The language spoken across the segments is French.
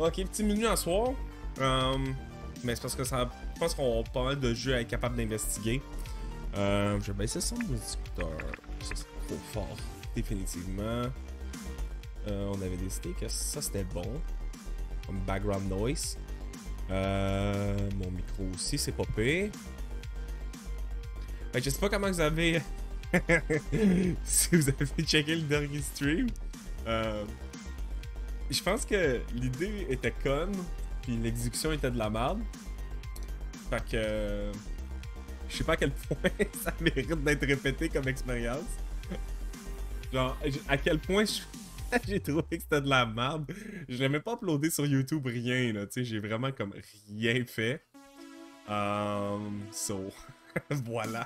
Ok, petit menu à soir. Mais c'est parce que ça. Je pense qu'on a pas mal de jeux à être capable d'investiguer. Je vais baisser son discuteur. Ça, c'est trop fort. Définitivement. On avait décidé que ça, c'était bon. Comme background noise. Mon micro aussi, c'est pas pire. Fait que je sais pas comment vous avez. Si vous avez checké le dernier stream. Je pense que l'idée était conne, puis l'exécution était de la merde. Fait que. Je sais pas à quel point ça mérite d'être répété comme expérience. Genre, à quel point j'ai trouvé que c'était de la merde. Je l'ai même pas uploadé sur YouTube, rien, là. Tu sais, j'ai vraiment comme rien fait. So. Voilà.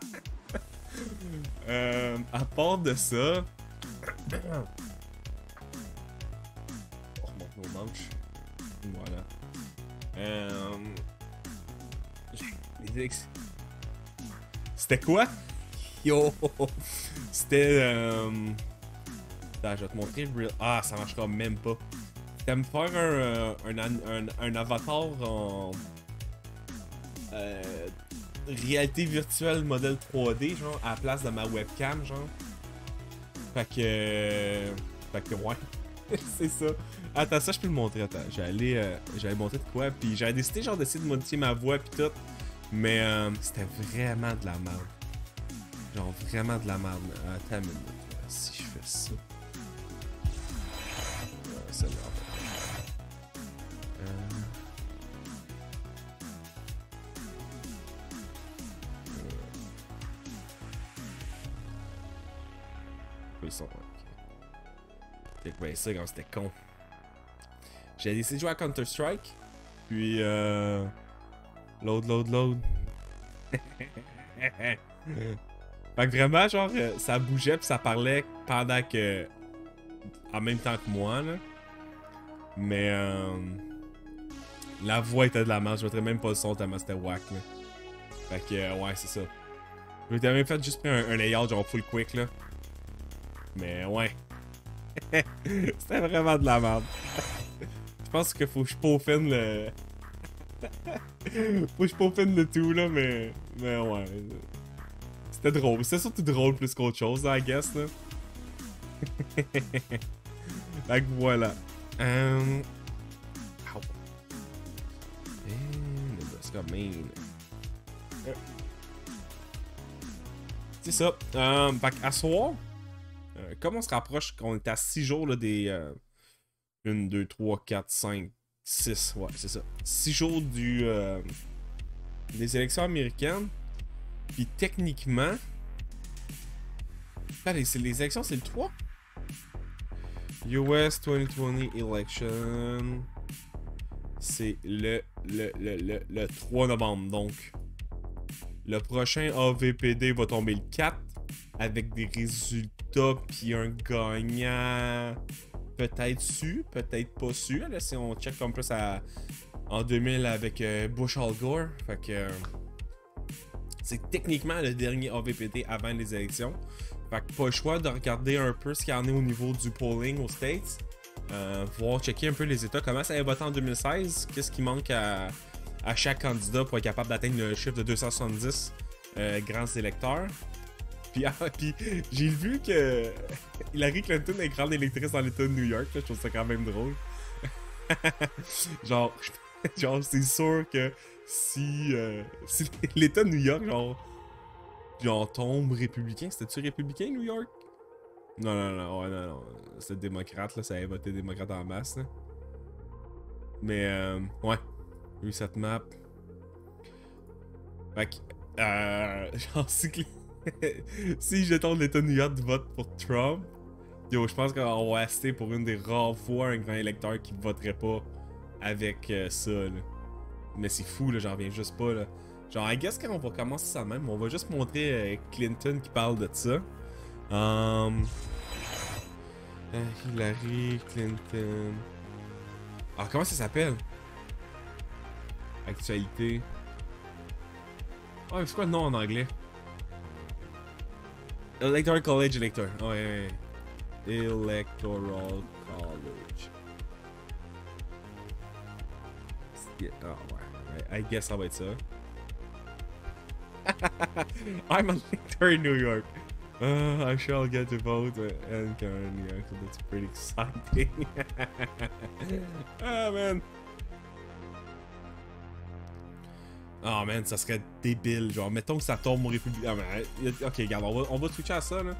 À part de ça. On remonte nos manches. Voilà. C'était quoi? Yo! C'était. Attends, je vais te montrer. Ah, ça marchera même pas. C'était me faire un avatar en. Réalité virtuelle modèle 3D, genre, à la place de ma webcam, genre. Fait que ouais. C'est ça. Attends, ça, je peux le montrer. Attends, j'allais montrer de quoi. Puis j'avais décidé, genre, d'essayer de modifier ma voix, puis tout. Mais c'était vraiment de la merde. Genre, vraiment de la merde. Attends une minute. Si je fais ça. Ça là. Ils sont. Ok. Ben, ça, quand c'était con. J'ai décidé de jouer à Counter-Strike. Puis, load. Fait que vraiment, genre, ça bougeait pis ça parlait pendant que. En même temps que moi, là. Mais, la voix était de la merde. Je mettrais même pas le son tellement c'était whack, là. Fait que, ouais, c'est ça. Je m'étais même fait juste pris un layout, genre full quick, là. Mais, ouais. C'était vraiment de la merde. Je pense qu'il faut que je peaufine le. Faut que je peaufine le tout, là, mais ouais. C'était drôle. C'était surtout drôle plus qu'autre chose, là, I guess, là. Fait que voilà. Ow. Nebraska, Maine. C'est ça. Fait qu'à soir, comme on se rapproche qu'on est à 6 jours là, des. 1, 2, 3, 4, 5, 6. Ouais, c'est ça. 6 jours des élections américaines. Puis techniquement. Allez, les élections, c'est le 3. US 2020 election. C'est le 3 novembre. Donc, le prochain AVPD va tomber le 4. Avec des résultats, puis un gagnant. Peut-être su, peut-être pas su. Là, si on check comme plus en 2000 avec Bush Al Gore. Fait que c'est techniquement le dernier AVPD avant les élections. Fait que pas le choix de regarder un peu ce qu'il y en est au niveau du polling aux States. Voir, checker un peu les États, comment ça a voté en 2016. Qu'est-ce qui manque à chaque candidat pour être capable d'atteindre le chiffre de 270 grands électeurs. Puis j'ai vu que Hillary Clinton est grande électrice dans l'État de New York. Là, je trouve ça quand même drôle. genre, c'est sûr que si l'État de New York, genre tombe républicain, c'était-tu républicain New York? Non, ouais, non. C'était démocrate, là, ça avait voté démocrate en masse. Là. Mais, ouais. Reset map. Fait que, genre, si je tombe l'État de New York vote pour Trump, yo, je pense qu'on va assister pour une des rares fois un grand électeur qui voterait pas avec ça, là. Mais c'est fou, là, j'en reviens juste pas, là. Genre, I guess qu'on va commencer ça même, on va juste montrer Clinton qui parle de ça. Hillary Clinton. Ah, comment ça s'appelle? Actualité. Ah, c'est quoi le nom en anglais? Electoral College Elector. Oh, ouais. Electoral College. Yeah. Oh, ouais. I guess ça va être ça. I'm a lector in New York. I shall get to vote and Karen in New York, so that's pretty exciting. Ah, man. Oh, man, ça serait débile. Genre, mettons que ça tombe au République. Ah, ok, regarde, on va switcher à ça, là.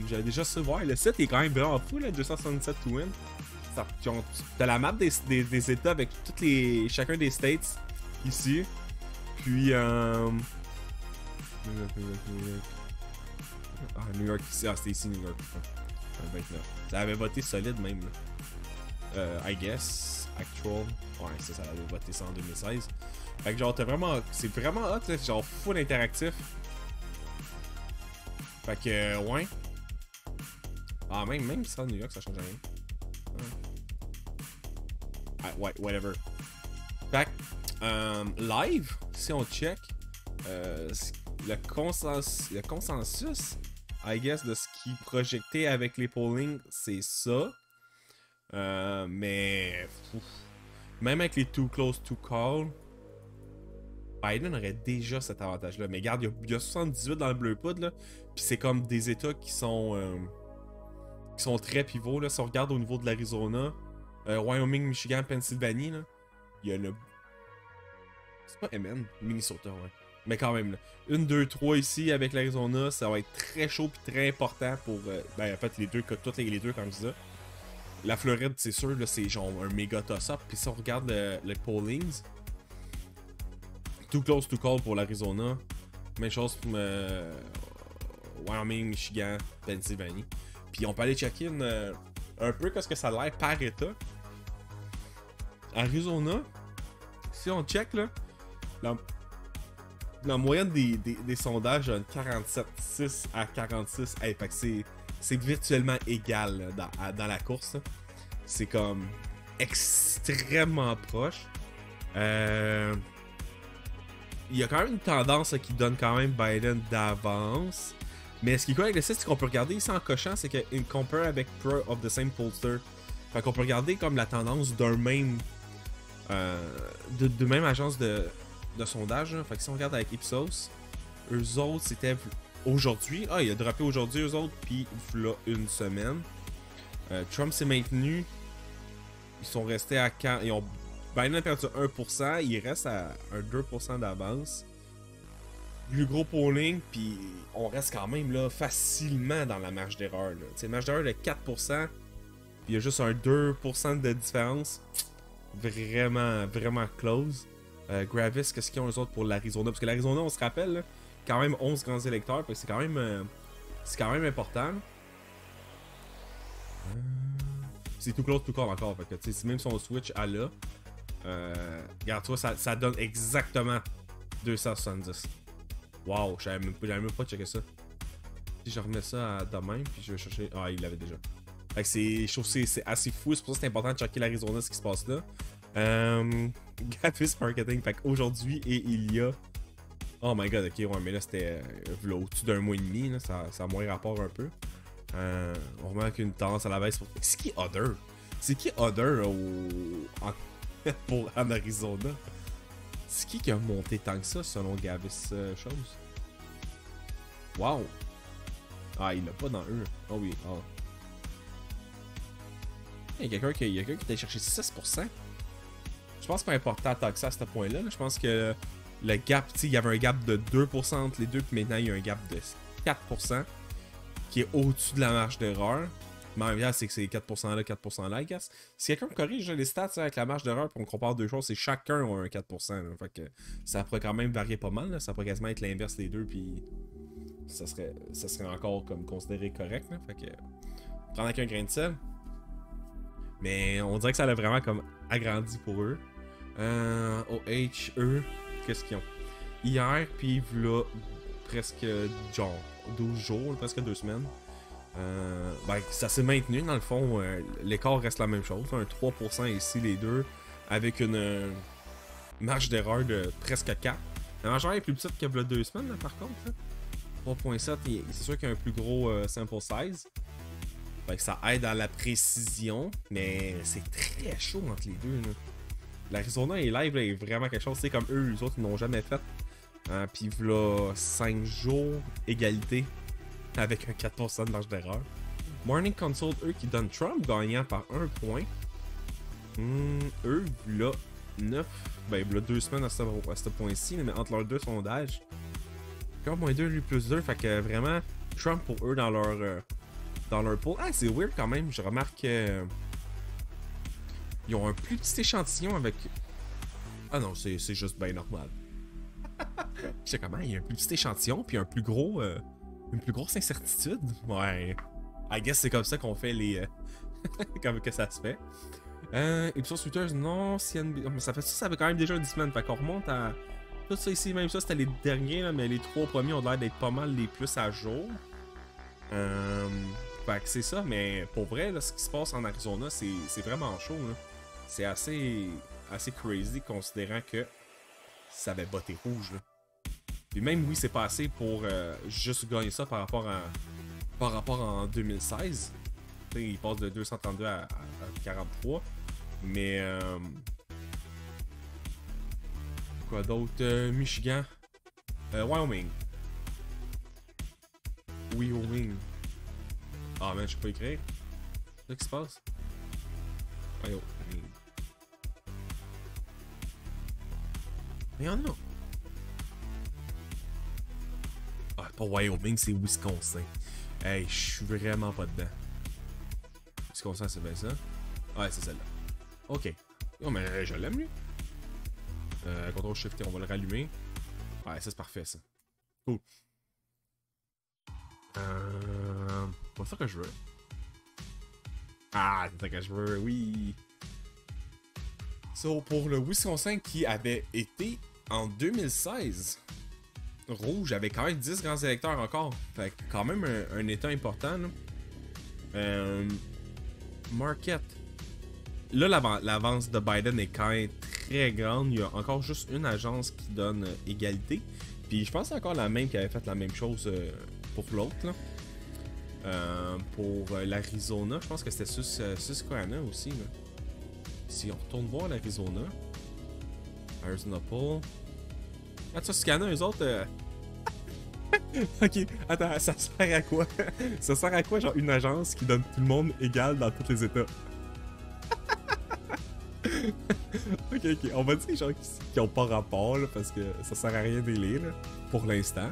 J'avais déjà su voir. Le site est quand même vraiment fou, là, 267 to win. T'as la map des États avec chacun des states ici. Puis, New York ici. Ah, c'était ici, New York. 29. Ça avait voté solide, même, là. I guess. Actual. Ouais, ça avait voté ça en 2016. Fait que, genre, c'est vraiment hot, là. Genre, full interactif. Fait que, ouais. Ah, même ça, New York, ça change rien. Ah, ouais, whatever. Fait que, live, si on check, le consensus, I guess, de ce qui est projecté avec les pollings, c'est ça. Mais, même avec les too close to call, Biden aurait déjà cet avantage-là. Mais regarde, il y a 78 dans le bleu poudre, là. Puis c'est comme des États qui sont très pivots, là. Si on regarde au niveau de l'Arizona, Wyoming, Michigan, Pennsylvanie, là, il y a le... C'est pas MN, Minnesota, ouais. Mais quand même, là. 1, 2, 3 ici avec l'Arizona, ça va être très chaud et très important pour... ben, en fait, les deux, toutes les deux, comme je disais. La Floride, c'est sûr, là, c'est genre un méga toss-up. Puis si on regarde les pollings, too close to call pour l'Arizona. Même chose pour Wyoming, Michigan, Pennsylvanie. Puis on peut aller checker un peu qu'est-ce que ça a l'air par état. Arizona, si on check là, la moyenne des sondages a 47,6 à 46. Hey, fait que c'est virtuellement égal là, dans la course. C'est comme extrêmement proche. Il y a quand même une tendance qui donne quand même Biden d'avance. Mais ce qui est cool avec le site, c'est qu'on peut regarder ici en cochant, c'est qu'il compare avec Pro of the same pollster. Fait qu'on peut regarder comme la tendance d'un même de même agence de sondage. Fait que si on regarde avec Ipsos, eux autres c'était aujourd'hui. Ah, il a droppé aujourd'hui eux autres, puis là une semaine. Trump s'est maintenu. Ils sont restés à quand? Ils ont Biden a perdu 1%, il reste à un 2% d'avance. Le gros polling, puis on reste quand même là facilement dans la marge d'erreur. La marge d'erreur de 4%, puis il y a juste un 2% de différence. Vraiment, vraiment close. Gravis, qu'est-ce qu'ils ont eux autres pour l'Arizona? Parce que l'Arizona, on se rappelle, là, quand même 11 grands électeurs, c'est quand même important. C'est tout close, tout call encore. Fait que, même si on switch à là, regarde, toi, ça donne exactement 270. Wow, j'avais même pas checké ça. Si je remets ça à demain, puis je vais chercher. Ah, il l'avait déjà. Fait que je trouve que c'est assez fou. C'est pour ça que c'est important de checker l'Arizona, ce qui se passe là. Gravis Marketing. Fait qu'aujourd'hui, et il y a. Oh my god, ok, ouais, mais là c'était au-dessus d'un mois et demi. Là, ça a moins rapport un peu. On remarque une tendance à la baisse. C'est qui Other? C'est qui Other en Arizona? C'est qui a monté tant que ça selon Gravis chose? Wow! Ah, il l'a pas dans eux. Oh oui, oh. Il y a quelqu'un qui a cherché 6%. Je pense que c'est pas important tant que ça à ce point-là. Je pense que le gap, il y avait un gap de 2% entre les deux, puis maintenant il y a un gap de 4% qui est au-dessus de la marge d'erreur. Mais en même temps, c'est que c'est 4% là, 4% là, I guess. Si quelqu'un me corrige les stats avec la marge d'erreur, puis on compare deux choses, c'est chacun a un 4%. Là. Fait que ça pourrait quand même varier pas mal. Là. Ça pourrait quasiment être l'inverse des deux, puis ça serait encore comme considéré correct. Là. Fait que prendre avec un grain de sel. Mais on dirait que ça l'a vraiment comme agrandi pour eux. OH, eux, qu'est-ce qu'ils ont? Hier, puis là, presque genre 12 jours, presque 2 semaines. Ben, ça s'est maintenu dans le fond. L'écart reste la même chose. Un 3% ici, les deux, avec une marge d'erreur de presque 4. La marge d'erreur est plus petite que le 2 semaines, là, par contre. 3.7, c'est sûr qu'il y a un plus gros sample size. Fait que ça aide dans la précision, mais c'est très chaud entre les deux. Là. L'Arizona et live là, est vraiment quelque chose. C'est comme eux, les autres, ils n'ont jamais fait. Puis là, 5 jours, égalité, avec un 4% de marge d'erreur. Morning Consult, eux, qui donnent Trump gagnant par 1 point. Eux, là, 9, ben, là, 2 semaines à ce point-ci, mais entre leurs deux sondages, encore moins 2, lui plus 2, fait que vraiment, Trump pour eux dans leur poll. Ah, c'est weird quand même, je remarque qu'ils ont un plus petit échantillon avec. Ah non, c'est juste bien normal. Je sais comment, il y a un plus petit échantillon, puis une plus grosse incertitude. Ouais, I guess c'est comme ça qu'on fait les. Comme que ça se fait. Ipsos Twitter, non, CNB. Ça fait quand même déjà 10 semaines. Fait qu'on remonte à. Tout ça ici, même ça, c'était les derniers, là, mais les 3 premiers ont l'air d'être pas mal les plus à jour. Fait que c'est ça, mais pour vrai, là, ce qui se passe en Arizona, c'est vraiment chaud. C'est assez crazy considérant que ça avait botté rouge. Là. Puis même oui, c'est pas assez pour juste gagner ça par rapport en 2016. T'sais, il passe de 232 à 43. Mais quoi d'autre? Michigan. Wyoming. Wyoming. Ah man, je peux pas écrire. C'est ça qui se passe? Wyoming. Mais y'en a. Ah, pas Wyoming, c'est Wisconsin. Hey, je suis vraiment pas dedans. Wisconsin, c'est bien ça? Ouais, c'est celle-là. Ok. Non, mais je l'aime, lui. Ctrl Shift, on va le rallumer. Ouais, ça, c'est parfait, ça. Cool. C'est ça que je veux. Ah, c'est ça que je veux, oui. So, pour le Wisconsin qui avait été en 2016, rouge avait quand même 10 grands électeurs encore. Fait que quand même un état important. Là. Market. Là, l'avance de Biden est quand même très grande. Il y a encore juste une agence qui donne égalité. Puis je pense que c'est encore la même qui avait fait la même chose pour l'autre. Pour l'Arizona, je pense que c'était Susquehanna aussi. Là. Si on retourne voir l'Arizona, Arizona Poll. Ah, Susquehanna, eux autres. Ok, attends, ça sert à quoi? Ça sert à quoi, genre, une agence qui donne tout le monde égal dans tous les États? ok, on va dire genre qui ont pas rapport, là, parce que ça sert à rien d'élire, là, pour l'instant.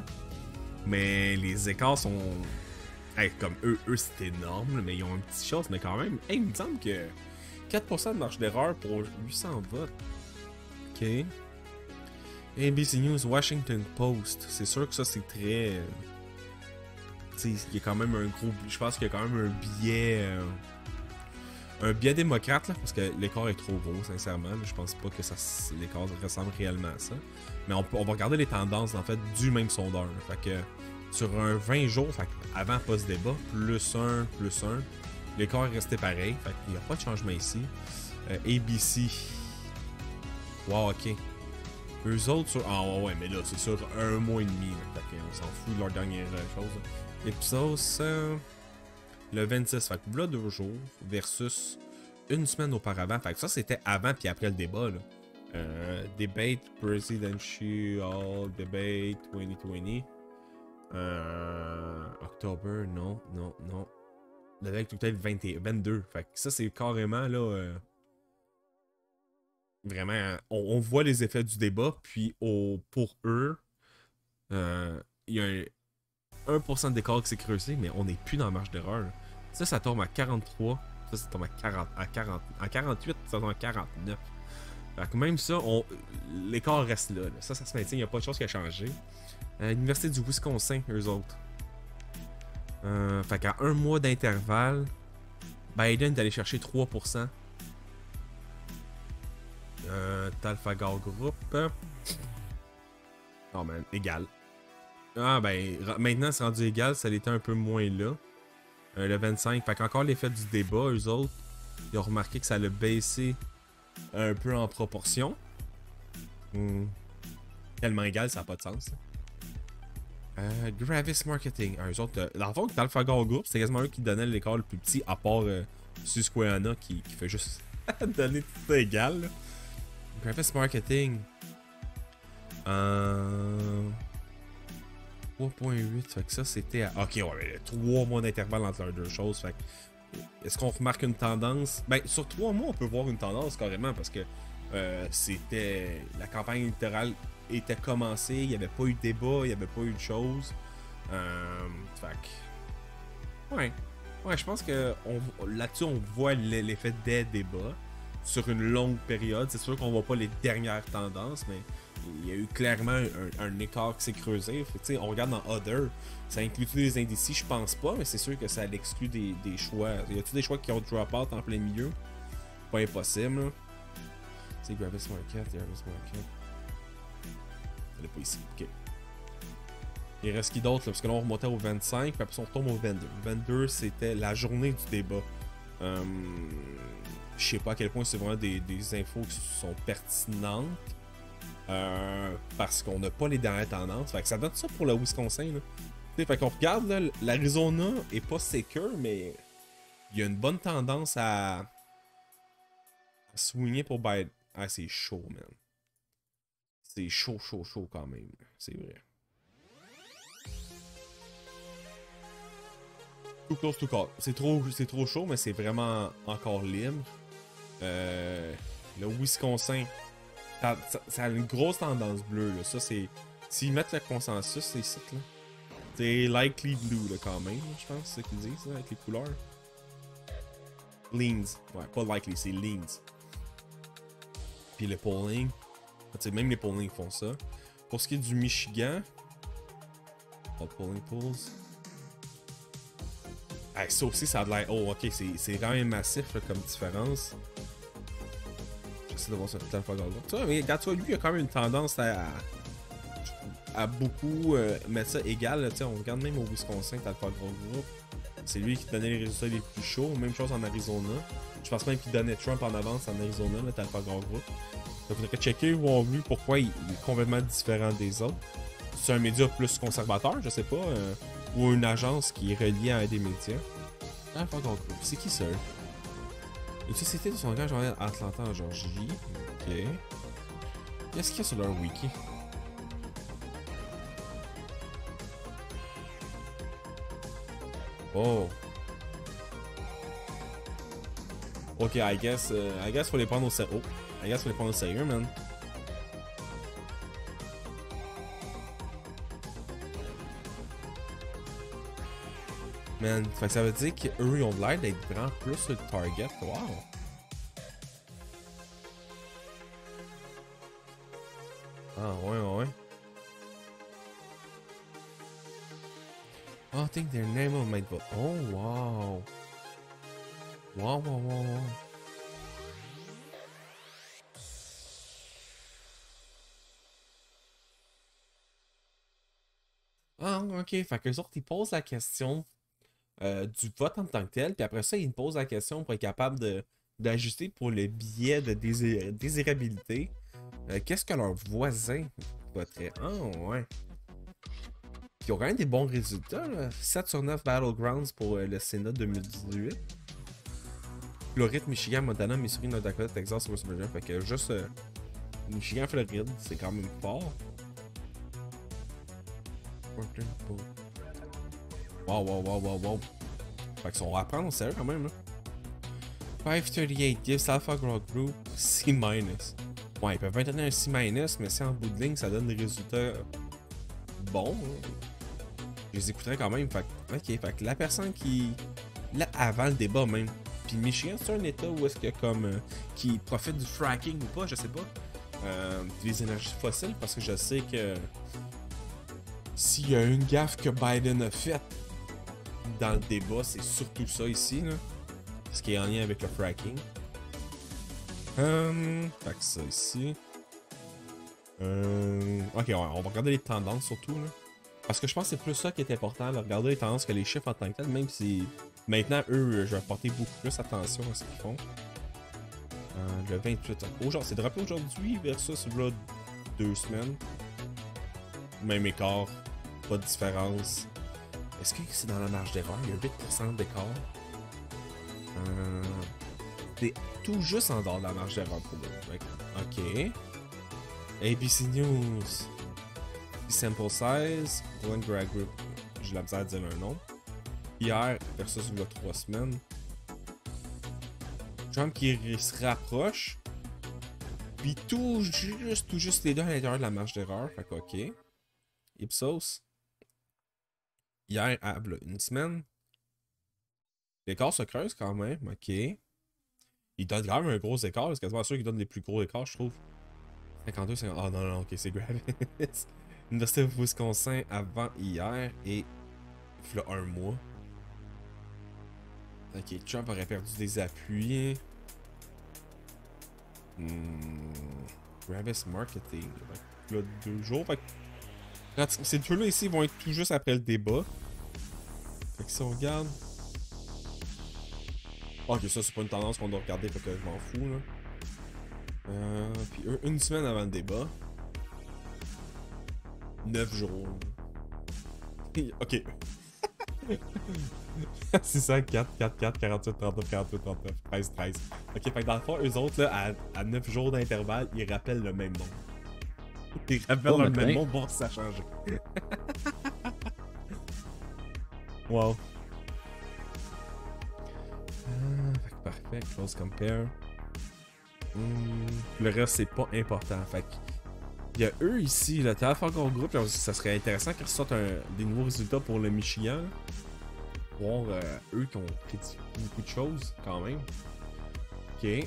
Mais les écarts sont. Hey, comme eux c'est énorme, mais ils ont une petite chose, mais quand même. Hey, il me semble que 4% de marge d'erreur pour 800 votes. Ok. ABC News, Washington Post. C'est sûr que ça, c'est très. Tu sais, il y a quand même un gros. Je pense qu'il y a quand même un biais. Un biais démocrate, là, parce que l'écart est trop gros, sincèrement. Là, je pense pas que l'écart ressemble réellement à ça. Mais on va regarder les tendances, en fait, du même sondeur. Là. Fait que sur un 20 jours, fait avant post-débat, plus 1, l'écart est resté pareil. Fait qu'il n'y a pas de changement ici. ABC. Wow, ok. Eux autres sur. Ah ouais, mais là, c'est sur un mois et demi. Là. Fait qu'on s'en fout de leur dernière chose. Ipsos, le 26. Fait que là, 2 jours versus une semaine auparavant. Fait que ça, c'était avant puis après le débat. Là. Debate Presidential Debate 2020. Octobre, non. Le debate peut-être 22. Fait que ça, c'est carrément là. Vraiment, on voit les effets du débat, puis pour eux, il y a 1% d'écart qui s'est creusé, mais on n'est plus dans la marge d'erreur. Ça tombe à 43, ça tombe à 48, ça tombe à 49. Fait que même ça, l'écart reste là. Ça se maintient, il n'y a pas de chose qui a changé. L'Université du Wisconsin, eux autres. Fait qu'à un mois d'intervalle, Biden est allé chercher 3%. Talfagar Group. Oh man, égal. Ah ben, maintenant c'est rendu égal, ça l'était un peu moins là. Le 25, fait qu'encore l'effet du débat, eux autres, ils ont remarqué que ça l'a baissé un peu en proportion. Tellement égal, ça n'a pas de sens. Gravis Marketing. Eux autres, dans le fond, Talfagar Group, c'est quasiment eux qui donnaient l'écart le plus petit, à part Susquehanna qui fait juste donner tout ça égal. Là. Gravis Marketing. 3.8, fait que ça c'était à... Ok, ouais, 3 mois d'intervalle entre les deux choses. Fait que, est-ce qu'on remarque une tendance? Ben, sur 3 mois, on peut voir une tendance carrément parce que c'était... La campagne électorale était commencée, il n'y avait pas eu de débat, il n'y avait pas eu de choses. Fait que... Ouais. Ouais, je pense que là-dessus, on voit l'effet des débats sur une longue période. C'est sûr qu'on voit pas les dernières tendances, mais il y a eu clairement un écart qui s'est creusé. Fait que, on regarde dans Other, ça inclut tous les indices, je pense pas, mais c'est sûr que ça exclut des choix. Y a-t-il des choix qui ont drop out en plein milieu? Pas impossible. C'est Gravis Market, Elle est pas ici, ok. Il reste qui d'autre, parce que là on remontait au 25, puis après on retombe au 22. 22, c'était la journée du débat. Je sais pas à quel point c'est vraiment des infos qui sont pertinentes. Parce qu'on n'a pas les dernières tendances. Fait que ça donne ça pour le Wisconsin. Là. Fait qu'on regarde, l'Arizona est pas secure, mais il y a une bonne tendance à swinger pour Biden. Ah, c'est chaud, man. C'est chaud quand même. C'est vrai. Too close to call. C'est trop chaud, mais c'est vraiment encore libre. Le Wisconsin, ça a une grosse tendance bleue. Là. Ça, c'est. S'ils mettent le consensus, c'est ici, là. C'est likely blue, là, quand même, je pense. C'est ce qu'ils disent, là, avec les couleurs. Leans. Ouais, pas likely, c'est leans. Puis le polling. Même les polling font ça. Pour ce qui est du Michigan. Pas de polling polls. Ah, ça aussi, ça a l'air. Oh, ok, c'est quand même massif là, comme différence. J'essaie de voir ça tout à l'heure. Tu vois, mais regarde, toi, lui, il a quand même une tendance à beaucoup mettre ça égal. Là, on regarde même au Wisconsin, t'as le gros groupe. C'est lui qui donnait les résultats les plus chauds. Même chose en Arizona. Je pense même qu'il donnait Trump en avance en Arizona, là, t'as le gros groupe. Donc, il faudrait checker où on vu pourquoi il est complètement différent des autres. C'est un média plus conservateur, je sais pas. Ou une agence qui est reliée à des médias. Ah, pas gros groupe. C'est qui ça? Une société de son langage à Atlanta en Georgie. Ok. Qu'est-ce qu'il y a sur leur wiki? Oh. Ok, I guess faut les prendre au sérieux. Oh. I guess faut les prendre au sérieux, man. Man, fait que ça veut dire qu'eux, ils ont l'air d'être vraiment plus sur le target. Wow. Ah, ouais. Oh, I think their name might vote. Oh, wow. Wow. Ah, ok. Fait que les autres, ils posent la question du vote en tant que tel, puis après ça, ils posent la question pour être capable d'ajuster pour le biais de désirabilité. Qu'est-ce que leurs voisins voteraient? Ah, ouais. Puis ils ont quand même des bons résultats, là. 7 sur 9 Battlegrounds pour le Sénat 2018. Floride, Michigan, Montana, Missouri, North Dakota, Texas, West Virginia. Fait que juste Michigan, Floride, c'est quand même fort. Wow. Fait qu'ils sont à prendre au sérieux quand même, là. 538 gives Alpha Growth Group C-. Ouais, ils peuvent bien donner un C-, mais si en bout de ligne ça donne des résultats bons, je les écouterais quand même. Fait que la personne qui. Là, avant le débat même. Puis Michigan, c'est un état où est-ce que comme. Qui profite du fracking ou pas, je sais pas. Les énergies fossiles, parce que je sais que. S'il y a une gaffe que Biden a faite dans le débat, c'est surtout ça ici, là. Ce qui est en lien avec le fracking. Fait que ça ici. Ok, ouais, on va regarder les tendances surtout, là. Parce que je pense que c'est plus ça qui est important, là, regarder les tendances que les chiffres en tant que tel, même si maintenant, eux, je vais porter beaucoup plus attention à ce qu'ils font. Le 28 octobre. C'est droppé aujourd'hui versus là, 2 semaines. Même écart, pas de différence. Est-ce que c'est dans la marge d'erreur? Il y a 8% d'écart. t'es tout juste en dehors de la marge d'erreur pour eux. Ok. ABC News. Sample size. Glenn Gregory. J'ai la misère à dire un nom. Hier versus il y a 3 semaines. Trump qui se rapproche. Puis tout juste les deux à l'intérieur de la marge d'erreur. Fait que ok. Ipsos. Hier, à une semaine. L'écart se creuse quand même. Ok. Il donne quand même un gros écart. C'est quasiment sûr qu'il donne les plus gros écarts, je trouve. 52, 50. Ah non, ok, c'est Gravis. Université of Wisconsin avant hier et il y a un mois. Ok, Trump aurait perdu des appuis. Gravis Marketing. Il y a 2 jours. Ces deux-là ici vont être tout juste après le débat. Fait que si on regarde. Ok, ça c'est pas une tendance qu'on doit regarder, fait que je m'en fous là. Puis une semaine avant le débat. 9 jours. Ok. C'est ça, 4, 4, 4, 48, 39, 48, 39, 13, 13. Ok, fait que dans le fond, eux autres, là, à 9 jours d'intervalle, ils rappellent le même nom. Ils rappellent le même nom, voir si ça change. Wow. Fait que parfait, close compare. Le reste, c'est pas important. Fait que, il y a eux ici, le Trafalgar Group, ça serait intéressant qu'ils ressortent des nouveaux résultats pour le Michigan. Voir eux qui ont prédit beaucoup de choses quand même. Ok.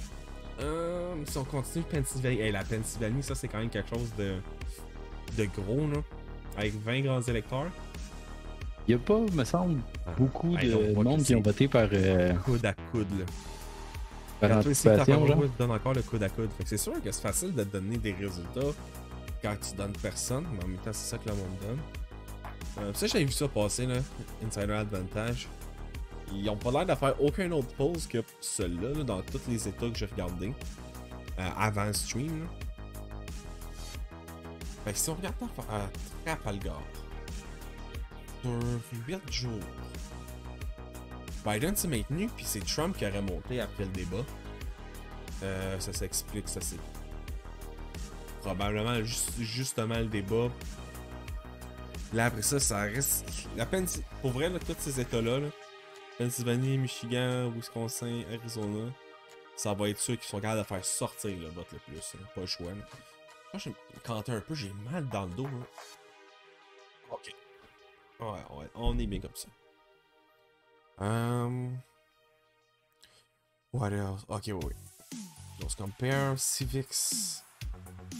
Si on continue Pennsylvanie. Hey, la Pennsylvanie, ça c'est quand même quelque chose de gros là. Avec 20 grands électeurs. Il n'y a pas, me semble, beaucoup de monde qui ont voté par. Coude à coude là. Par anticipation, genre. Tu donnes encore le coude à coude. Fait que c'est sûr que c'est facile de donner des résultats quand tu donnes personne, mais en même temps c'est ça que le monde donne. Ça, j'avais vu ça passer, là. Insider Advantage. Ils ont pas l'air de faire aucun autre pause que celui-là, là, dans tous les états que j'ai regardés. Avant le stream, là. Fait que si on regarde Trafalgar, sur 8 jours, Biden s'est maintenu, puis c'est Trump qui aurait monté après le débat. Ça s'explique, ça c'est probablement justement le débat. Là, après ça, ça reste. Pour vrai, là, tous ces États-là, là, Pennsylvanie, Michigan, Wisconsin, Arizona, ça va être ceux qui sont capables de faire sortir le vote le plus. Hein. Pas le choix. Là. Moi, je cantais un peu, j'ai mal dans le dos. Là. Ok. Ouais, on est bien comme ça. What else? Ok, oui. On se compare. Civics.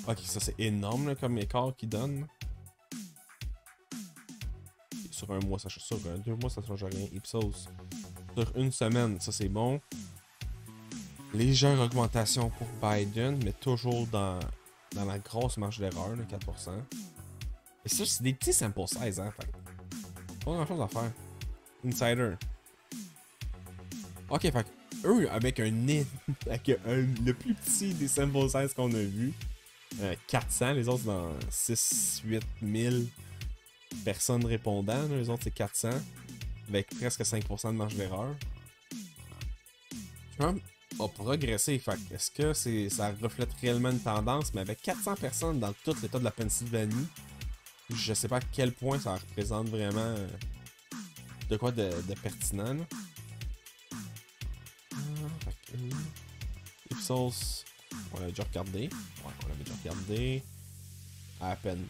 Ok, ça c'est énorme là, comme écart qu'ils donnent. Sur un mois, ça change. Sur 2 mois, ça change rien. Ipsos. Sur une semaine, ça c'est bon. Légère augmentation pour Biden, mais toujours dans la grosse marge d'erreur, 4%. Et ça, c'est des petits sample size, hein. Fait. Pas grand chose à faire. Insider. Ok, fait eux, avec le plus petit des sample size qu'on a vu, 400, les autres dans 6-8 000 personnes répondant, là, les autres c'est 400, avec presque 5% de marge d'erreur. Trump a progressé, fait est-ce que ça reflète réellement une tendance, mais avec 400 personnes dans tout l'état de la Pennsylvanie, je sais pas à quel point ça représente vraiment de quoi de pertinent. Là. Ipsos, on l'a déjà regardé. Ouais, on l'avait déjà regardé. À peine.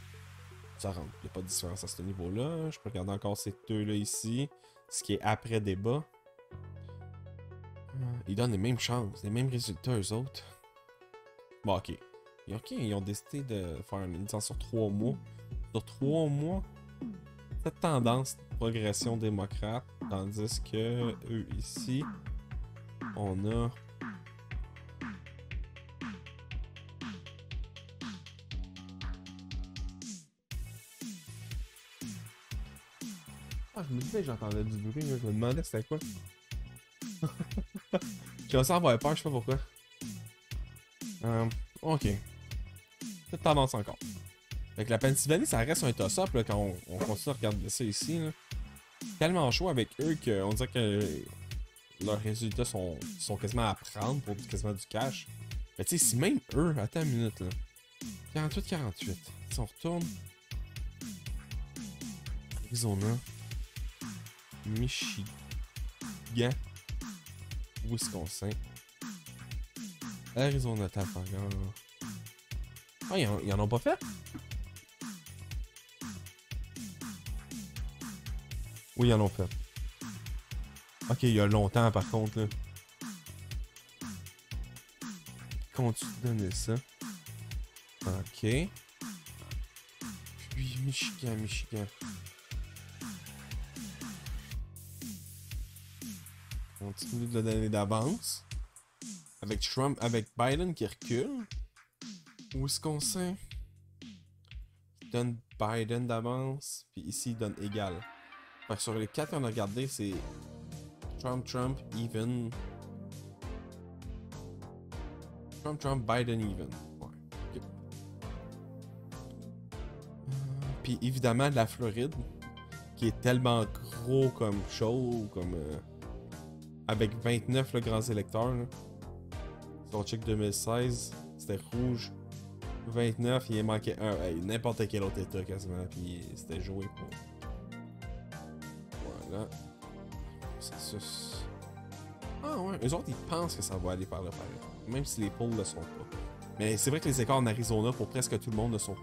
Ça rentre. Il n'y a pas de différence à ce niveau-là. Je peux regarder encore ces deux-là ici. Ce qui est après débat. Ils donnent les mêmes chances, les mêmes résultats, eux autres. Bon, ok. Ok, ils ont décidé de faire une licence sur 3 mois. Sur 3 mois, cette tendance de progression démocrate. Tandis que eux ici, on a. Ah, je me disais que j'entendais du bruit, je me demandais c'était quoi. J'ai commencé à avoir peur, je sais pas pourquoi. Ok. Cette tendance encore. Fait que la Pennsylvanie, ça reste un toss-up quand on continue à regarder ça ici. Là. Tellement chaud avec eux qu'on dirait que leurs résultats sont quasiment à prendre pour quasiment du cash. Mais tu sais, si même eux, attends une minute là. 48-48. Si on retourne. Arizona. Michigan. Wisconsin. Arizona, Trafalgar. Ah, ils en ont pas fait? Oui, ils en ont fait. Ok, il y a longtemps par contre là. Continue de donner ça. Ok. Puis Michigan. Continue de le donner d'avance. Avec Trump, avec Biden qui recule. Wisconsin. Il donne Biden d'avance. Puis ici, il donne égal. Fait que sur les 4 qu'on a regardé, c'est Trump, even. Trump, Biden, even. Ouais. Okay. Puis évidemment, la Floride, qui est tellement gros comme show, comme. Avec 29 le grands électeurs. Là. Si on check 2016, c'était rouge. 29, il manquait un. N'importe quel autre état quasiment. Puis c'était joué pour. Voilà. Census. Ah ouais, eux autres ils pensent que ça va aller par là pareil. Même si les polls ne le sont pas. Mais c'est vrai que les écarts en Arizona pour presque tout le monde sont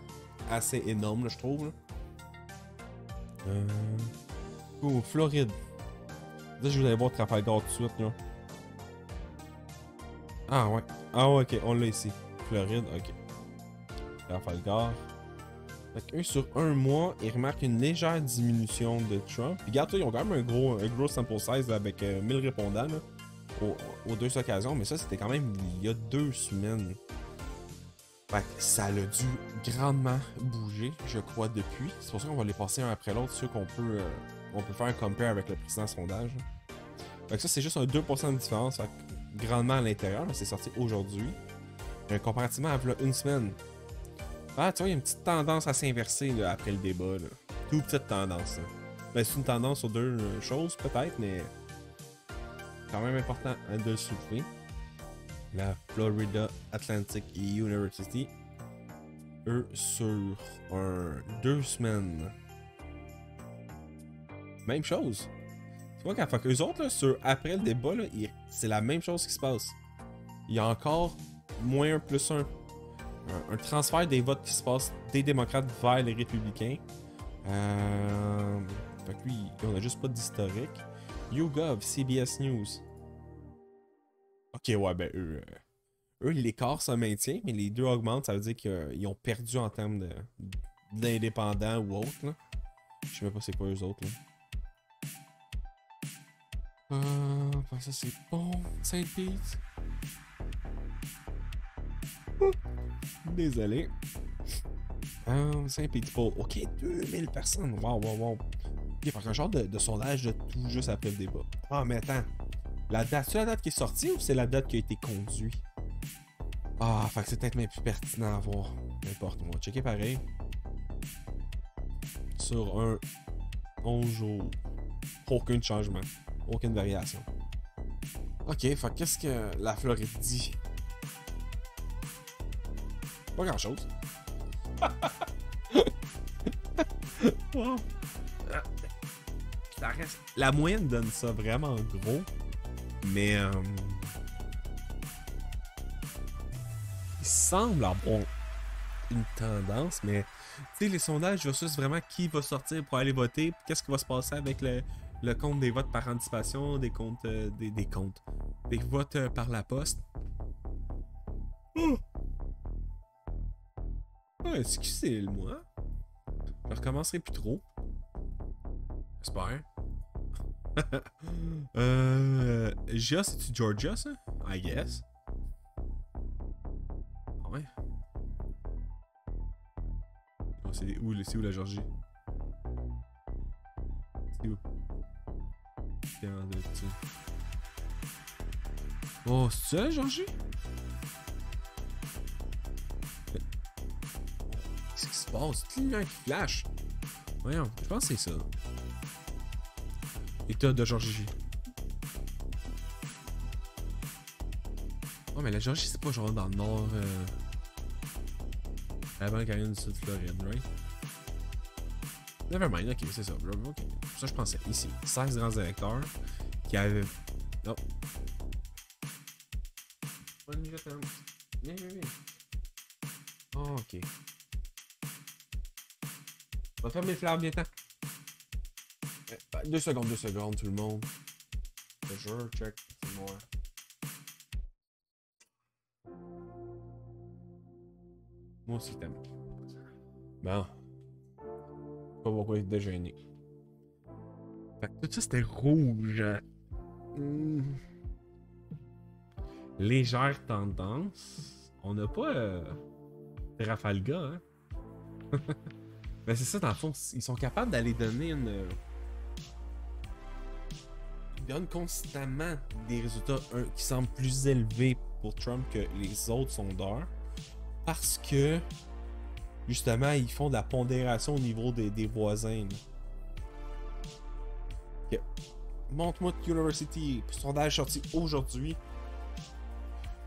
assez énormes, là, je trouve. Là. Oh, Floride. Là, je voulais voir Trafalgar tout de suite, là. Ah ouais. Ah ouais, ok, on l'a ici. Floride, ok. Trafalgar. Fait qu'eux, sur un mois, ils remarquent une légère diminution de Trump. Puis regarde, ils ont quand même un gros sample size là, avec 1000 répondants là, aux 2 occasions. Mais ça, c'était quand même il y a 2 semaines. Fait que ça a dû grandement bouger, je crois, depuis. C'est pour ça qu'on va les passer un après l'autre, ceux qu'on peut faire un compare avec le précédent sondage. Fait que ça, c'est juste un 2% de différence. Fait que grandement à l'intérieur, c'est sorti aujourd'hui. Comparativement à une semaine. Ah, tu vois, il y a une petite tendance à s'inverser après le débat. Là. Toute petite tendance. Là. Ben, c'est une tendance sur 2 choses, peut-être, mais quand même important de le soulever. La Florida Atlantic University. Eux, sur 2 semaines. Même chose. Tu vois, quand eux autres, là, après le débat, c'est la même chose qui se passe. Il y a encore moins 1 plus 1. Un transfert des votes qui se passe des démocrates vers les républicains. Fait que lui, on a juste pas d'historique. YouGov, CBS News. Ok, ouais, ben eux, l'écart se maintient, mais les 2 augmentent, ça veut dire qu'ils ont perdu en termes d'indépendants ou autres. Là. Je sais même pas c'est quoi eux autres. Là. Ça c'est bon. Saint-Pete. Désolé. Saint-Pétersbourg. Ok, 2000 personnes. Wow. Ok, fait un genre de sondage de tout juste après le débat. Ah, mais attends. C'est la date qui est sortie ou c'est la date qui a été conduite? Ah, fait que c'est peut-être même plus pertinent à voir. N'importe, on va checker pareil. Sur un 11 jours. Aucun changement. Aucune variation. Ok, fait qu'est-ce que la Floride dit? Pas grand chose. Wow. Ça reste... La moyenne donne ça vraiment gros. Mais il semble avoir une tendance, mais tu sais, les sondages versus vraiment qui va sortir pour aller voter, qu'est-ce qui va se passer avec le compte des votes par anticipation, des comptes des votes par la poste. Excusez-moi. Je recommencerai plus trop. J'espère. Gia, c'est-tu Georgia, ça? I guess. Ouais. Oh, c'est où la Georgie? C'est où? C'est en dessus. Oh, c'est ça la Georgie? Qu'est-ce qui se passe? C'est une qui flash. Voyons, je pense que c'est ça. État de Georgie. Oh, mais la Géorgie, c'est pas genre dans le nord. Avant la Caroline du Sud, Floride, right? Nevermind, ok, c'est ça. Ok. Ça, je pensais ici. 16 grands électeurs qui avaient. Non. Viens. Oh, ok. On va fermer le flammes, viens-t'en. 2 secondes, tout le monde. Je jure, check, c'est moi. Moi aussi, t'aimes. Bon. Pas pourquoi il était gêné. Fait que tout ça, c'était rouge. Légère tendance. On n'a pas Trafalgar, hein? Mais c'est ça, dans le fond, ils sont capables d'aller donner une. Ils donnent constamment des résultats qui semblent plus élevés pour Trump que les autres sondeurs. Parce que, justement, ils font de la pondération au niveau des voisins. Okay. Montre-moi University. Sondage sorti aujourd'hui.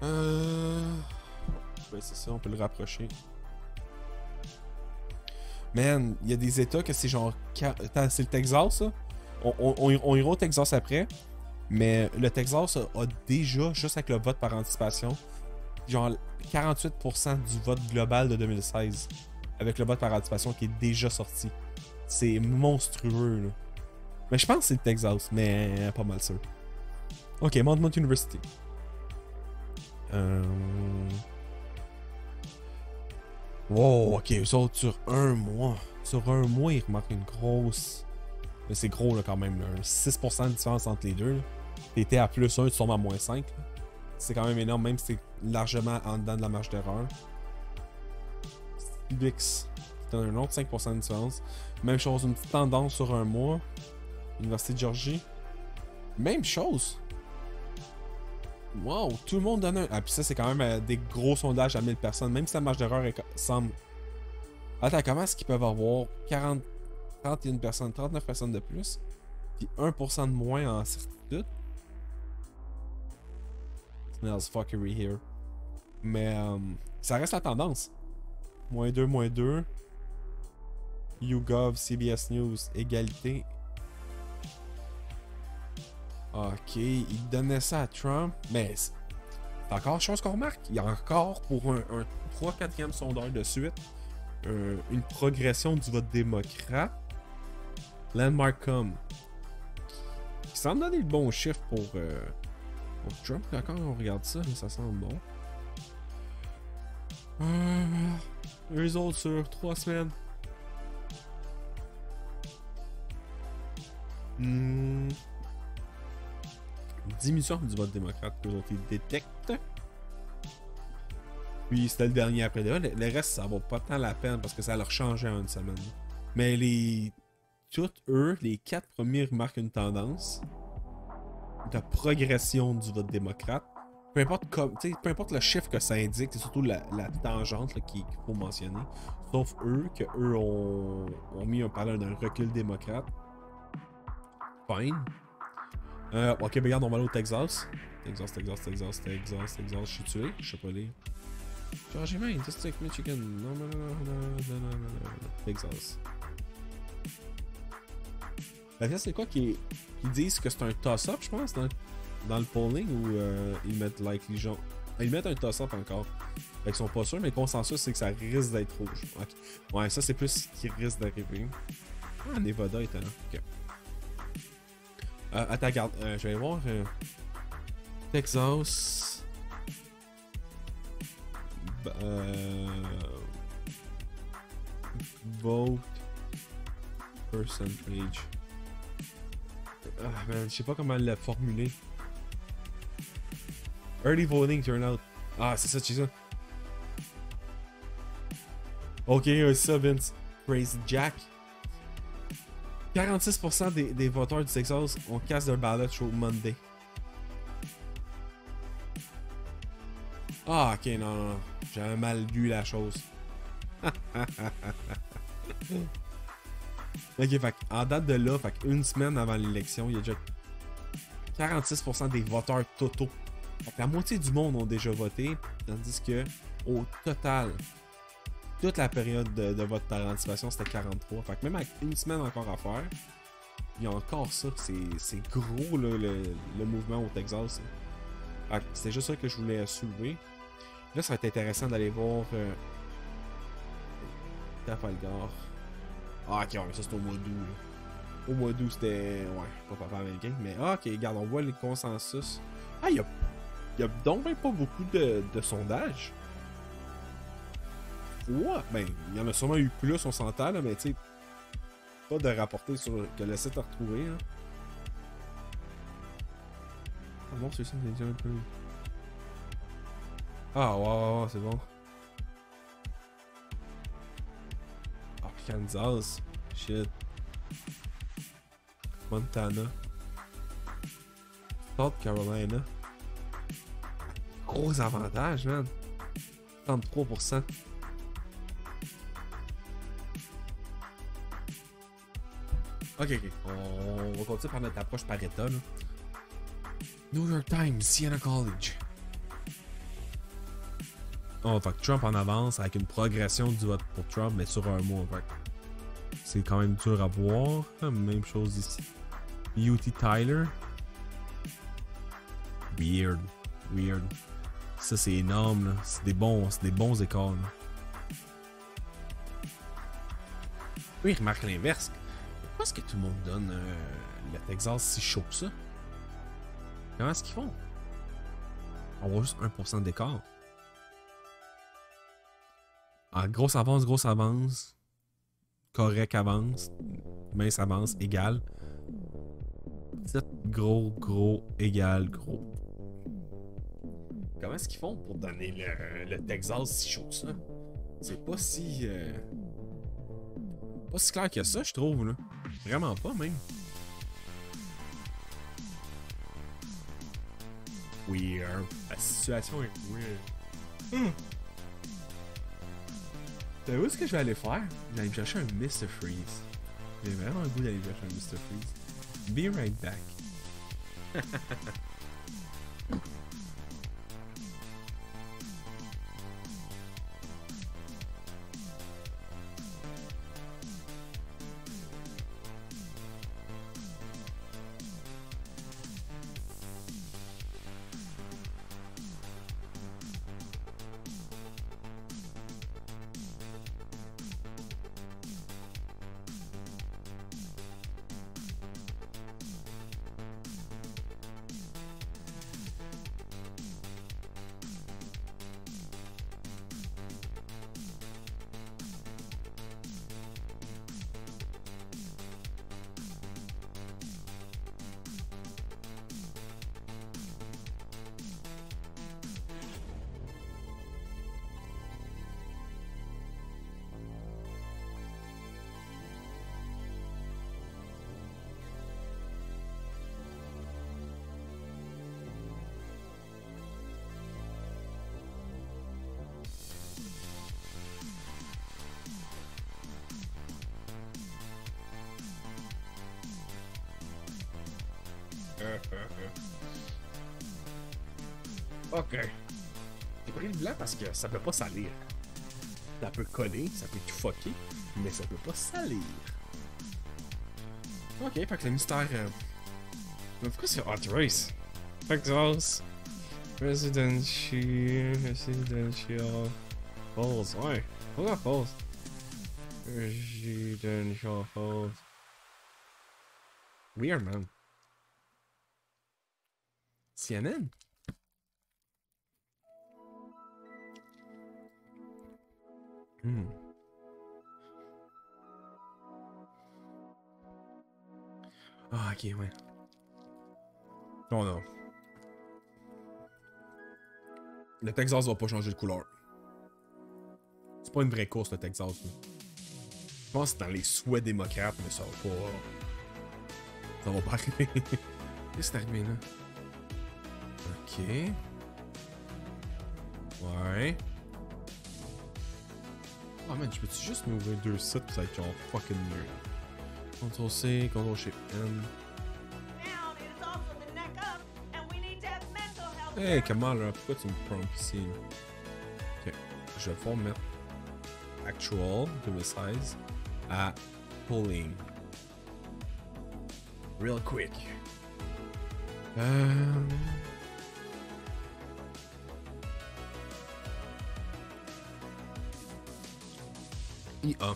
Ouais, c'est ça, on peut le rapprocher. Man, il y a des états que c'est genre. Attends, c'est le Texas, ça? On ira au Texas après. Mais le Texas a déjà, juste avec le vote par anticipation, genre 48% du vote global de 2016. Avec le vote par anticipation qui est déjà sorti. C'est monstrueux, là. Mais je pense que c'est le Texas, mais pas mal sûr. Ok, Mount University. Wow, ok, eux autres sur un mois. Sur un mois, ils remarquent une grosse. Mais c'est gros là quand même, là. 6% de différence entre les deux. T'étais à plus 1, tu tombes à moins 5. C'est quand même énorme, même si c'est largement en dedans de la marge d'erreur. Ubix, c'est un autre 5% de différence. Même chose, une petite tendance sur un mois. Université de Georgie. Même chose. Wow, tout le monde donne un. Ah, puis ça, c'est quand même des gros sondages à 1000 personnes. Même si la marge d'erreur semble. Attends, comment est-ce qu'ils peuvent avoir 31 personnes, 39 personnes de plus, puis 1% de moins en certitude? Smells fuckery here. Mais ça reste la tendance. -2. YouGov, CBS News, égalité. Ok, il donnait ça à Trump, mais c'est encore chose qu'on remarque. Il y a encore pour un 3-4e sondeur de suite une progression du vote démocrate. Landmark.com qui semble donner le bon chiffre pour Trump. Quand on regarde ça, ça semble bon. Eux autres sur 3 semaines. Diminution du vote démocrate que les autres ils détectent. Puis c'était le dernier après là. Le reste, ça vaut pas tant la peine parce que ça leur changeait en une semaine. Mais toutes eux, les 4 premiers remarquent une tendance de progression du vote démocrate. Peu importe le chiffre que ça indique, c'est surtout la tangente qu'il faut mentionner. Sauf eux, que eux ont mis un parallèle d'un recul démocrate. Fine. Ok, ben regarde, on va aller au Texas. Texas. Je suis tué, je sais pas lire. Georgia, Maine, District, Michigan. Non. Texas. La question, c'est quoi qu'ils disent que c'est un toss-up, je pense, dans le polling, ou ils mettent les gens. Ils mettent un toss-up encore. Fait qu'ils sont pas sûrs, mais le consensus, c'est que ça risque d'être rouge. Okay. Ouais, ça, c'est plus ce qui risque d'arriver. Ah, Nevada est là. Ok. Attends, regarde, je vais aller voir. Texas. Vote percentage. Ah, man, je sais pas comment le formuler. Early voting turnout. Ah, c'est ça, tu sais ça. Ok, c'est ça, Vince. Crazy Jack. 46% des voteurs du Texas ont casse leur ballot show Monday. Ah, ok, non. J'avais mal lu la chose. Ok, fait en date de là, une semaine avant l'élection, il y a déjà 46% des voteurs totaux Donc, la moitié du monde ont déjà voté, tandis que au total, toute la période de vote par anticipation, c'était 43. Fait que même avec une semaine encore à faire, il y a encore ça. C'est gros là, le mouvement au Texas. Fait que c'était juste ça que je voulais soulever. Là, ça va être intéressant d'aller voir Trafalgar. Ah, ok, ouais, ça c'est au mois d'août. Au mois d'août, c'était. Ouais, pas papa américain. Mais ok, regarde, on voit les consensus. Ah, il y a donc même pas beaucoup de sondages. Ouais, ben, il y en a sûrement eu plus, on s'entend, là, mais tu sais, pas de rapporter sur que le site a retrouvé. Hein. Ah bon, c'est ça, c'est déjà un peu. Ah, ouais, c'est bon. Ah, Kansas. Shit. Montana. South Carolina. Gros avantage, man. 33%. Ok. On va continuer par notre approche par État. Là. New York Times, Siena College. Oh, fait que Trump en avance avec une progression du vote pour Trump, mais sur un mois. Fait que c'est quand même dur à voir. Même chose ici. UT Tyler. Weird. Ça, c'est énorme. Là. C'est des bons écarts. Là. Oui, il remarque l'inverse. Pourquoi est-ce que tout le monde donne le Texas si chaud que ça? Comment est-ce qu'ils font? On voit juste 1% d'écart. Ah, grosse avance. Correct avance. Mince avance, égal. Petit gros, égal, gros. Comment est-ce qu'ils font pour donner le Texas si chaud que ça? C'est pas si... pas si clair que ça, je trouve, là. Vraiment pas, même. Weird. La situation est weird. T'as vu ce que je vais aller faire? Je vais aller me chercher un Mr. Freeze. J'ai vraiment le goût d'aller chercher un Mr. Freeze. Be right back. Ok. J'ai pris le blanc parce que ça peut pas salir. Ça peut coller, ça peut tout fucker, mais ça peut pas salir. Ok, fait que le mystère... Mais pourquoi c'est Hot Race? Texas. Residential Falls. Ouais. Pourquoi Falls? Residential Falls. Weird, man. CNN? Ah, ok, ouais. Oh non. Le Texas va pas changer de couleur. C'est pas une vraie course, le Texas. Là. Je pense que c'est dans les souhaits démocrates, mais ça va pas... Ça va pas arriver. Qu'est-ce qui est arrivé, là? Ok. Ouais. Oh man, je peux-tu juste m'ouvrir deux sites pour ça va être genre fucking nul. Ctrl-C, Ctrl-Shift-N. Hey, comment là? Pourquoi tu me prompts ici? Ok. Je vais pouvoir mettre Actual 2016 à Polling. Real quick. IA.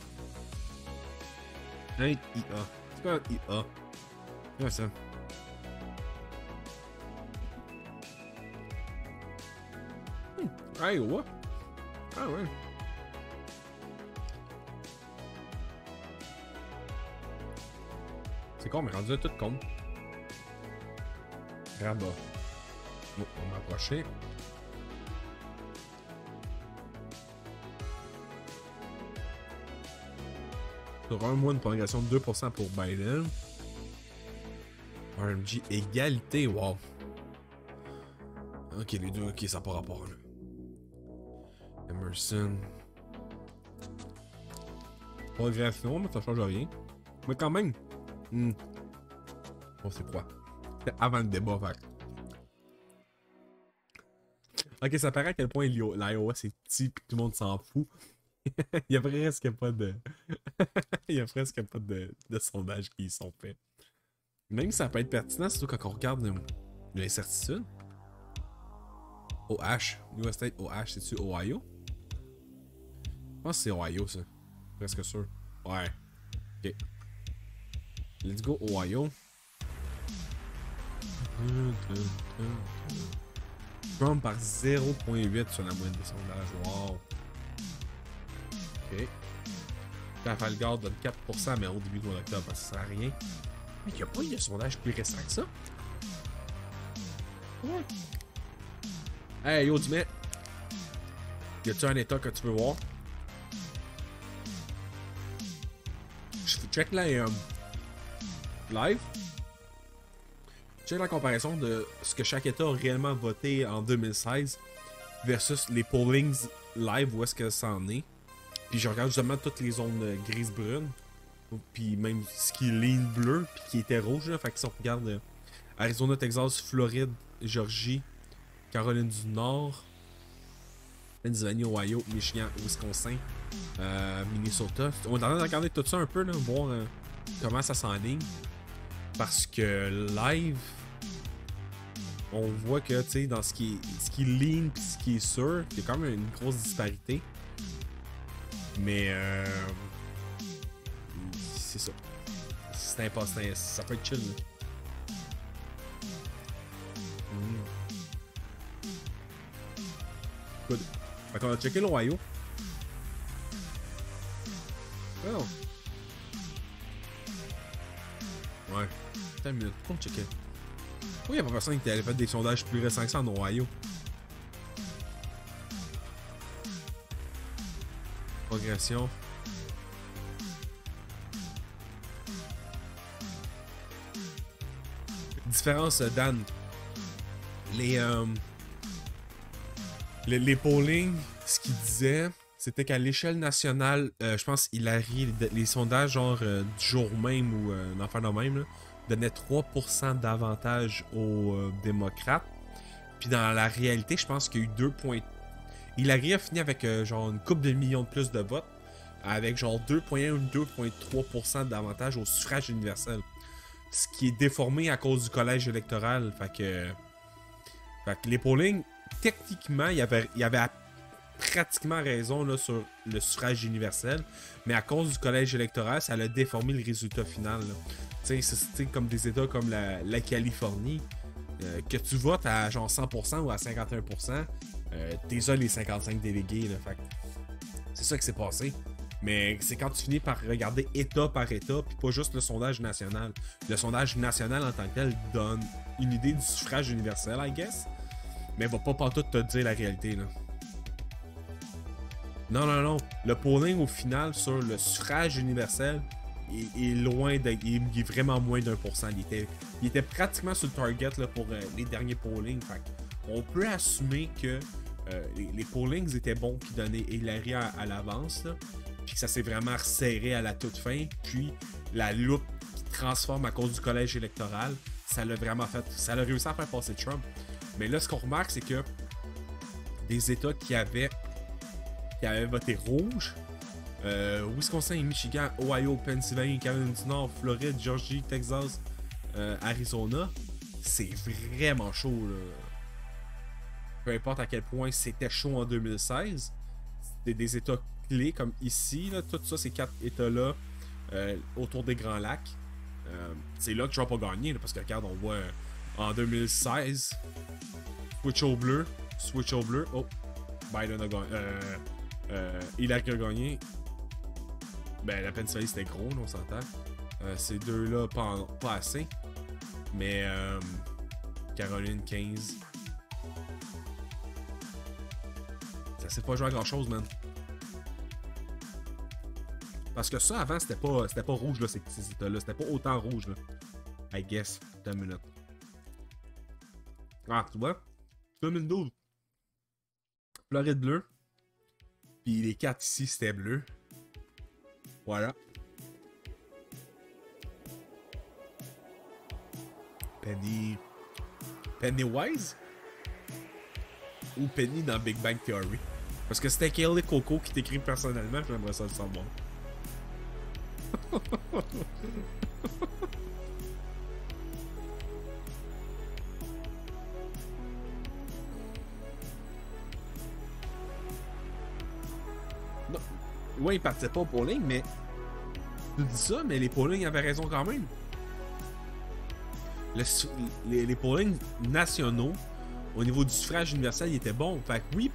IA. C'est quoi un IA? C'est quoi ça? Iowa? Ah ouais. C'est con, mais rendu là tout con. Rabat. Oh, on va m'approcher. Sur un mois de prolongation de 2% pour Biden. RMG égalité, wow. Ok, les deux, ok, ça n'a pas rapport là. Emerson. Progression, mais ça change rien. Mais quand même. On sait quoi. C'était avant le débat, fait. Ok, ça paraît à quel point l'Iowa c'est petit et tout le monde s'en fout. Il y a presque pas de. Il y a presque pas de sondages qui sont faits. Même si ça peut être pertinent, surtout quand on regarde l'incertitude. OH. US State OH, c'est-tu Ohio? Je pense que c'est Ohio, ça. Presque sûr. Ouais. Ok. Let's go, Ohio. Trump par 0.8 sur la moyenne des sondages. Wow. Ok. Trafalgar donne 4%, mais au début de octobre, ça sert à rien. Mais il n'y a pas eu de sondage plus récent que ça. Ouais. Hey, yo, dis-moi. Y a-tu un état que tu veux voir? Je check là live. Check la comparaison de ce que chaque état a réellement voté en 2016 versus les pollings live, où est-ce que ça en est. Puis je regarde justement toutes les zones grises-brunes. Puis même ce qui est ligne bleue, puis qui était rouge. Là. Fait que si on regarde Arizona, Texas, Floride, Georgie, Caroline du Nord, Pennsylvanie, Ohio, Michigan, Wisconsin, Minnesota. On est en train de regarder tout ça un peu, là, voir comment ça s'enligne. Parce que live, on voit que, tu sais, dans ce qui est ligne et ce qui est sûr, il y a quand même une grosse disparité. Mais c'est ça. C'est impossible. Ça peut être chill. Good. Fait qu'on a checké l'Ohio. Oh. Ouais. Attends une minute. Pourquoi on checkait? Pourquoi il n'y a pas personne qui allait faire des sondages plus récents que ça en Ohio? Progression. Différence, Dan. Les pollings, ce qu'ils disaient, c'était qu'à l'échelle nationale, je pense Hillary, les sondages genre du jour même ou une affaire de même, là, donnaient 3% d'avantage aux démocrates. Puis dans la réalité, je pense qu'il y a eu 2 points. Hillary a fini avec genre une couple de millions de plus de votes, avec genre 2,1 ou 2,3% d'avantage au suffrage universel. Ce qui est déformé à cause du collège électoral. Fait que les pollings, techniquement, il y avait pratiquement raison là, sur le suffrage universel, mais à cause du collège électoral, ça a déformé le résultat final. Tu sais, c'est comme des États comme la Californie, que tu votes à genre 100% ou à 51%, t'es les 55 délégués. Là, fait c'est ça qui s'est passé. Mais c'est quand tu finis par regarder État par État, puis pas juste le sondage national. Le sondage national en tant que tel donne une idée du suffrage universel, I guess, mais va pas partout te dire la réalité, là. Non. Le polling au final sur le suffrage universel est loin il est vraiment moins d'1%. Il était pratiquement sur le target là, pour les derniers pollings. Fait on peut assumer que les pollings étaient bons qui donnaient Hillary à l'avance, là, puis que ça s'est vraiment resserré à la toute fin. Puis la loupe qui transforme à cause du collège électoral, ça l'a vraiment fait. Ça l'a réussi à faire passer Trump. Mais là, ce qu'on remarque, c'est que des États qui avaient voté rouge, Wisconsin et Michigan, Ohio, Pennsylvanie, Caroline du Nord, Floride, Georgie, Texas, Arizona, c'est vraiment chaud, là. Peu importe à quel point c'était chaud en 2016, c'était des États clés comme ici, là, tout ça, ces 4 États-là autour des Grands Lacs. C'est là que Trump a gagné, là, parce que regarde, on voit en 2016, switch au bleu, oh, Biden a gagné, Hillary a gagné. Ben, la Pennsylvanie c'était gros, là, on s'entend. Ces deux-là, pas assez. Mais Caroline 15. Ça s'est pas joué à grand chose, man. Parce que ça, avant, c'était pas rouge, là, ces états-là. C'était pas autant rouge, là. I guess. 2 minutes. Ah, tu vois? 2012. Floride bleu. Puis les 4 ici, c'était bleu. Voilà. Pennywise? Ou Penny dans Big Bang Theory? Parce que c'était Kaylee Coco qui t'écrit personnellement, j'aimerais ça le savoir. Non. Ouais, il partait pas au polling, mais. Tu dis ça, mais les pollings avaient raison quand même. Les pollings nationaux, au niveau du suffrage universel, ils étaient bons. Fait que oui,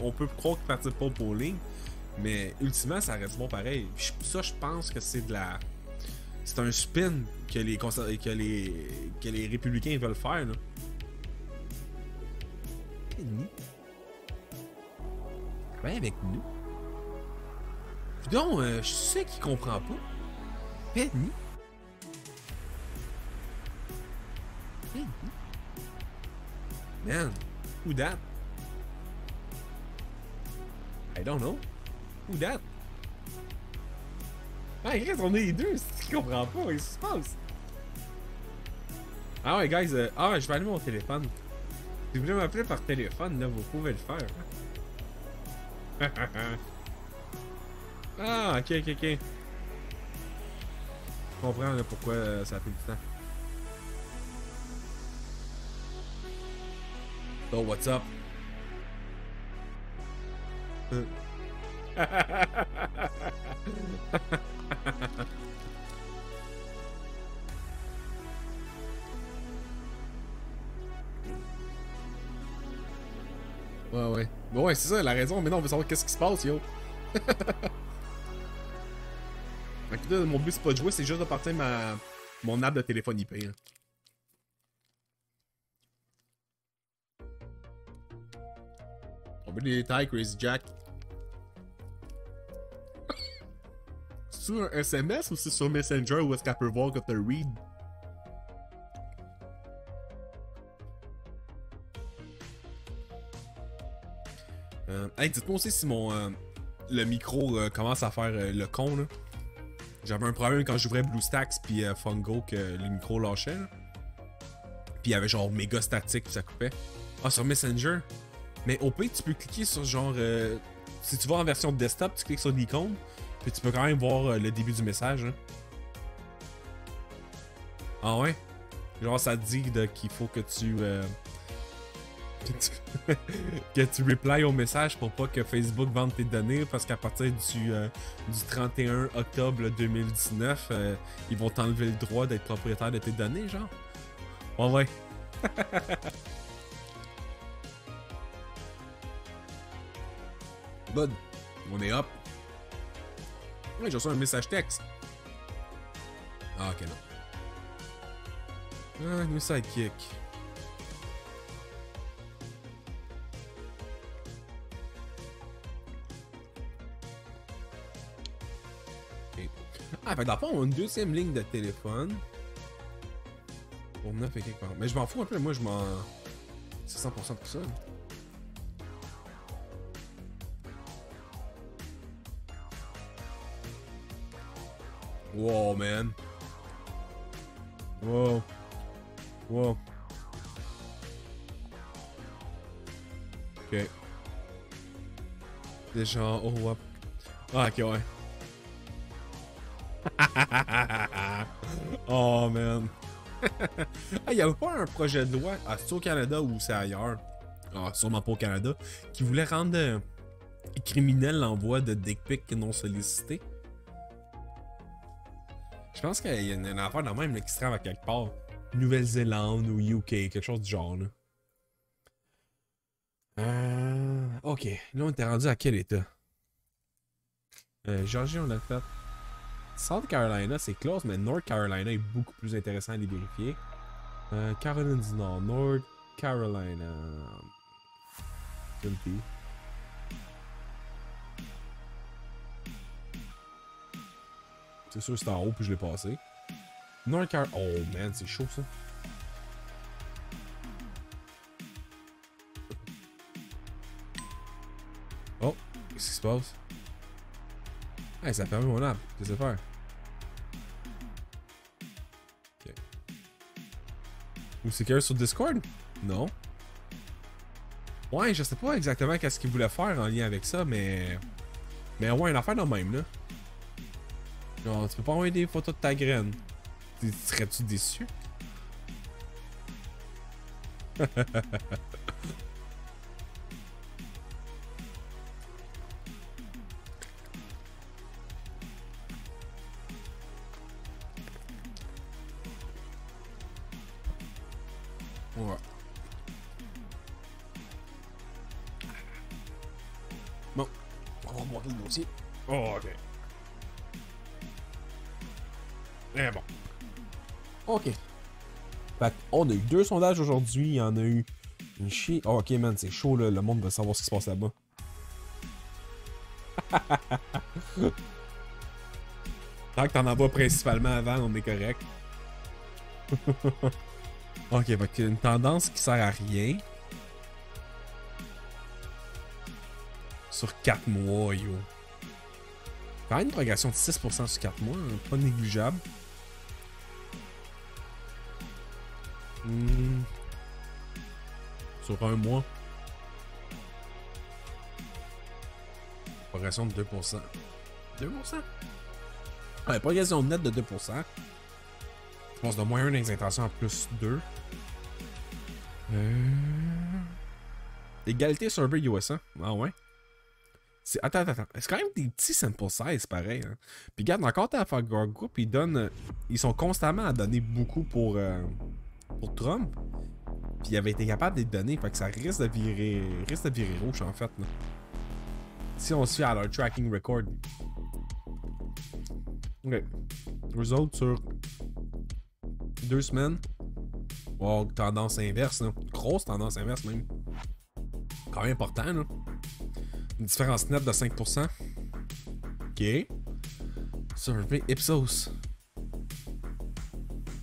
on peut croire qu'ils participent pas au polling, mais ultimement, ça reste bon pareil. Puis ça, je pense que c'est c'est un spin que les républicains veulent faire, là. Penny. Travaille avec nous. Puis donc, je sais qu'il comprend pas. Penny. Penny. Man, who that? I don't know. Who that? Ah, regarde, on est les deux, c'est qu'il comprend pas, qu'est-ce qui se passe? Ah ouais, guys, je vais allumer mon téléphone. Si vous voulez m'appeler par téléphone, là, vous pouvez le faire. Ah, ok. Je comprends là, pourquoi ça a pris du temps. Oh, what's up? Ouais. Bon, ouais, c'est ça la raison. Mais non, on veut savoir qu'est-ce qui se passe, yo. Donc, là, mon but, c'est pas de jouer, c'est juste de partir mon app de téléphone IP. Hein. On veut des détails, Crazy Jack. C'est sur un SMS ou c'est sur Messenger où est-ce qu'elle peut voir que t'as read? Hey, dites-moi aussi si le micro commence à faire le con, là. J'avais un problème quand j'ouvrais BlueStacks puis Fungo que le micro lâchait, là. Puis il y avait genre méga statique puis ça coupait. Ah, sur Messenger? Mais au pire, tu peux cliquer sur genre... si tu vas en version desktop, tu cliques sur l'icône, puis tu peux quand même voir le début du message. Hein. Ah ouais? Genre ça te dit qu'il faut que tu... que tu replies au message pour pas que Facebook vende tes données, parce qu'à partir du 31 octobre 2019, ils vont t'enlever le droit d'être propriétaire de tes données, genre. Ouais. Bud, on est up. Ouais, j'ai reçu un message texte. Ah, ok, non. Ah, new sidekick. Okay. Ah, fait dans le fond, on a une deuxième ligne de téléphone. Pour 9 et quelque part. Mais je m'en fous un peu, moi, je m'en... C'est 100% pour ça. Wow, man. Wow. Ok. Des gens, oh, hop. Ah, ok, ouais. Oh, man. Ah, il y avait pas un projet de loi, c'est au Canada ou c'est ailleurs? Ah, sûrement pas au Canada, qui voulait rendre criminel l'envoi de dick pics non sollicités. Je pense qu'il y a une affaire dans même là, qui se rend à quelque part. Nouvelle-Zélande ou UK, quelque chose du genre. Là. Ok, là on était rendu à quel état? Georgie, on l'a fait. South Carolina, c'est close, mais North Carolina est beaucoup plus intéressant à aller vérifier. Caroline du Nord, North Carolina. Guilty. C'est sûr c'est en haut puis je l'ai passé. North Carolina. Oh man, c'est chaud ça. Oh, qu'est-ce qui se passe? Hey, ça a fermé mon app. Qu'est-ce que ça fait? Ok. Ou c'est quelqu'un sur Discord? Non. Ouais, je sais pas exactement qu'est-ce qu'il voulait faire en lien avec ça, mais. Mais ouais, une affaire dans le même, là. Non, tu peux pas envoyer des photos de ta graine. Serais-tu déçu? Ouais. Bon, on va remonter le dossier. Oh, ok. Eh bon. Ok. Fait on a eu 2 sondages aujourd'hui. Il y en a eu une chier. Oh, ok, man, c'est chaud, là. Le monde veut savoir ce qui se passe là-bas. Tant que t'en envoies principalement avant, on est correct. Ok, fait qu'il y a une tendance qui sert à rien. Sur 4 mois, yo. Quand même une progression de 6% sur 4 mois, hein, pas négligeable. Sur un mois. Progression de 2%. 2%? Ouais, progression nette de 2%. Je pense de moins 1 dans les intentions en plus 2. Égalité serveur USA. Ah ouais? Attends. C'est quand même des petits sample size pareil. Hein? Puis regarde, encore Trafalgar Group, ils donnent. Ils sont constamment à donner beaucoup pour Trump. Puis ils avaient été capables de les donner. Fait que ça risque de virer rouge en fait. Là. Si on se fie à leur tracking record. Ok. Result sur 2 semaines. Wow, tendance inverse. Là. Grosse tendance inverse même. Quand même important. Là. Une différence nette de 5%. Ok. Survey Ipsos.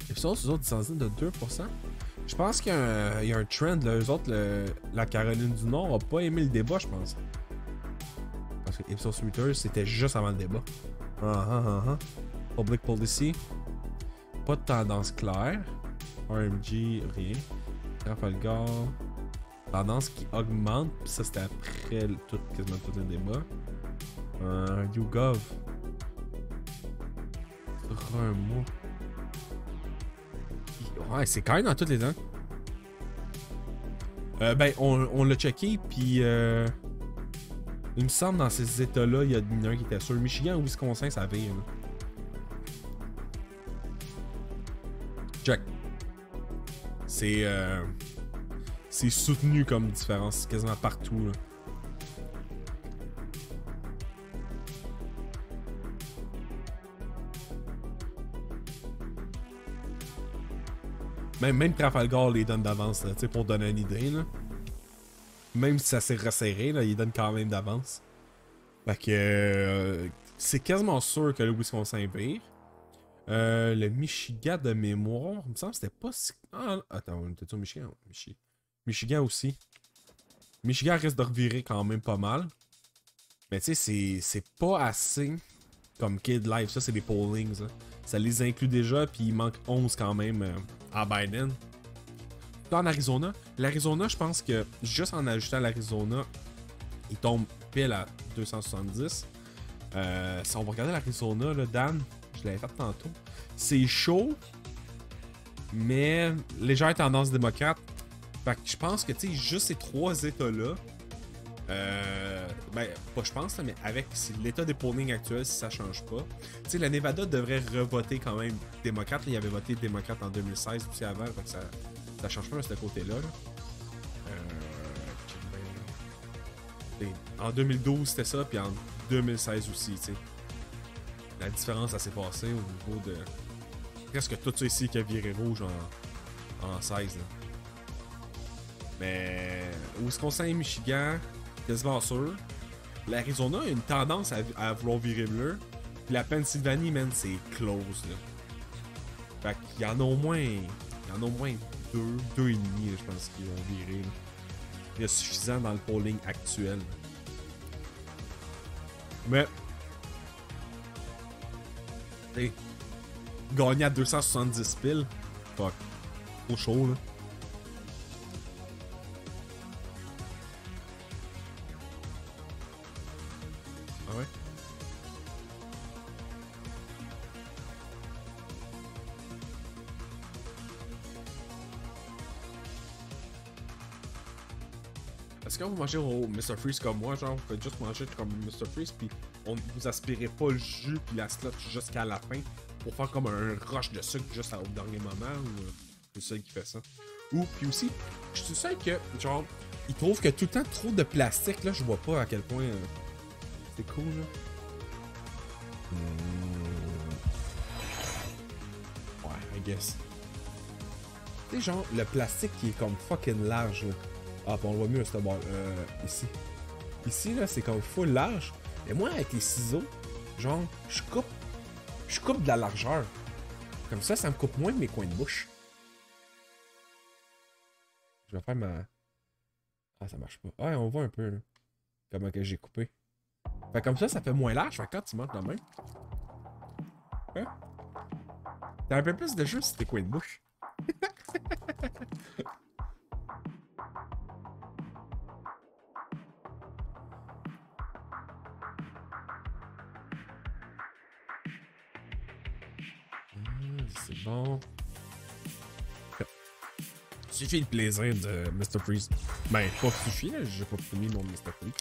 Ipsos, eux autres, différence nette de 2%. Je pense qu'il y a un trend. Là. Eux autres, la Caroline du Nord n'a pas aimé le débat, je pense. Parce que Ipsos Reuters, c'était juste avant le débat. Public Policy. Pas de tendance claire. RMG, rien. Trafalgar. Tendance qui augmente. Puis ça, c'était après quasiment tout le débat. YouGov. Sur un mois. Ouais, c'est quand même dans toutes les dents. Ben, on l'a checké, puis il me semble dans ces états-là, il y a un qui était sûr. Michigan ou Wisconsin, ça avait. Check. C'est soutenu comme différence quasiment partout. Là. Même Trafalgar les donne d'avance, pour donner une idée. Là. Même si ça s'est resserré, là, il donne quand même d'avance. Fait que c'est quasiment sûr que le Wisconsin vire. Le Michigan de mémoire, il me semble que c'était pas si. Ah, attends, on était au Michigan? Michigan aussi. Michigan risque de revirer quand même pas mal. Mais tu sais, c'est pas assez comme Kid Live. Ça, c'est des pollings. Là. Ça les inclut déjà, puis il manque 11 quand même à Biden. en Arizona. L'Arizona, je pense que juste en ajoutant l'Arizona, il tombe pile à 270. Si on va regarder l'Arizona, là, Dan, je l'avais fait tantôt. C'est chaud, mais légère tendance démocrate. Fait que je pense que, tu sais, juste ces 3 États-là, ben, pas je pense, mais avec l'état des polling actuel, si ça change pas, tu sais, le Nevada devrait revoter quand même démocrate. Là, il avait voté démocrate en 2016 aussi avant, fait que ça change pas de ce côté-là. Là. En 2012, c'était ça, puis en 2016 aussi, tu sais. La différence, ça s'est passé au niveau de presque tout ça ici qui a viré rouge en 16. Là. Mais Wisconsin et Michigan, quasiment sûr. L'Arizona a une tendance à vouloir virer bleu. Puis la Pennsylvanie, man, c'est close, là. Fait qu'il y en a au moins... deux et demi, là, je pense, qui vont virer. Là. Il y a suffisant dans le polling actuel. Mais... Hey, gagner à 270 piles, fuck. Trop chaud, là. Ah ouais? Est-ce que vous mangez au Mr. Freeze comme moi, genre, vous faites juste manger comme Mr. Freeze, puis vous aspirez pas le jus puis la slot jusqu'à la fin pour faire comme un rush de sucre juste au dernier moment, ou c'est le seul qui fait ça? Ou, puis aussi, je suis sûr que, genre, ils trouvent que tout le temps trop de plastique, là, je vois pas à quel point c'est cool, là. Ouais, I guess. Tu sais, genre, le plastique qui est comme fucking large, là. Ah, puis on le voit mieux à ce bord. Ici. Ici, là, c'est comme full large. Mais moi, avec les ciseaux, genre, je coupe de la largeur. Comme ça me coupe moins de mes coins de bouche. Je vais faire ma... Ah, ça marche pas. Ah, on voit un peu, là. Comment que j'ai coupé. Fait comme ça fait moins large. Fait que quand tu manges la main... Hein? T'as un peu plus de jus sur tes coins de bouche. C'est bon. Suffit le plaisir de Mr. Freeze. Ben, pas suffit, là. J'ai pas fini mon Mr. Freeze.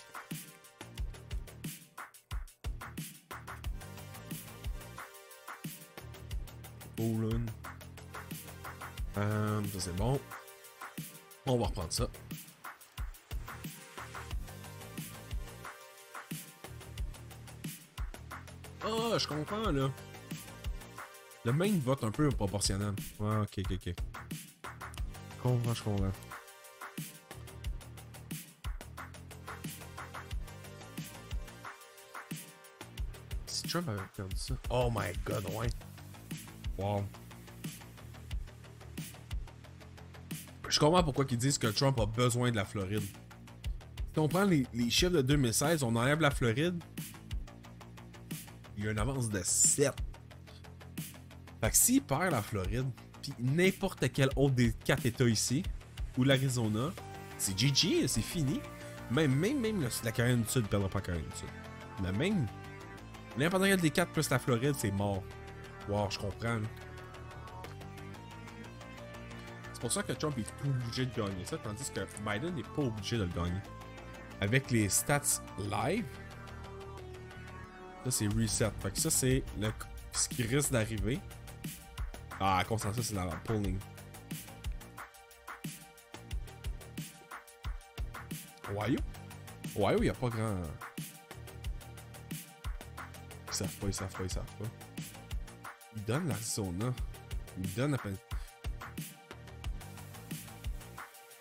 Bowlun. Ça c'est bon. On va reprendre ça. Ah, je comprends, là. Le main vote un peu proportionnel. Ah, ok. Je comprends. Si Trump avait perdu ça. Oh my god, ouais. Wow. Je comprends pourquoi ils disent que Trump a besoin de la Floride. Si on prend les chiffres de 2016, on enlève la Floride. Il y a une avance de 7. Fait que s'il perd la Floride, puis n'importe quel autre des 4 États ici, ou l'Arizona, c'est GG, c'est fini. Même la Caroline du Sud ne perdra pas la Caroline du Sud. Mais même n'importe quel des 4 plus la Floride, c'est mort. Wow, je comprends. Là. C'est pour ça que Trump est obligé de gagner ça, tandis que Biden n'est pas obligé de le gagner. Avec les stats live, ça c'est reset. Fait que ça c'est ce qui risque d'arriver. Ah, consensus, c'est dans la polling. Ohio? Ohio, il n'y a pas grand... Ils savent pas. Ils donnent l'Arizona. Ils donnent la peine.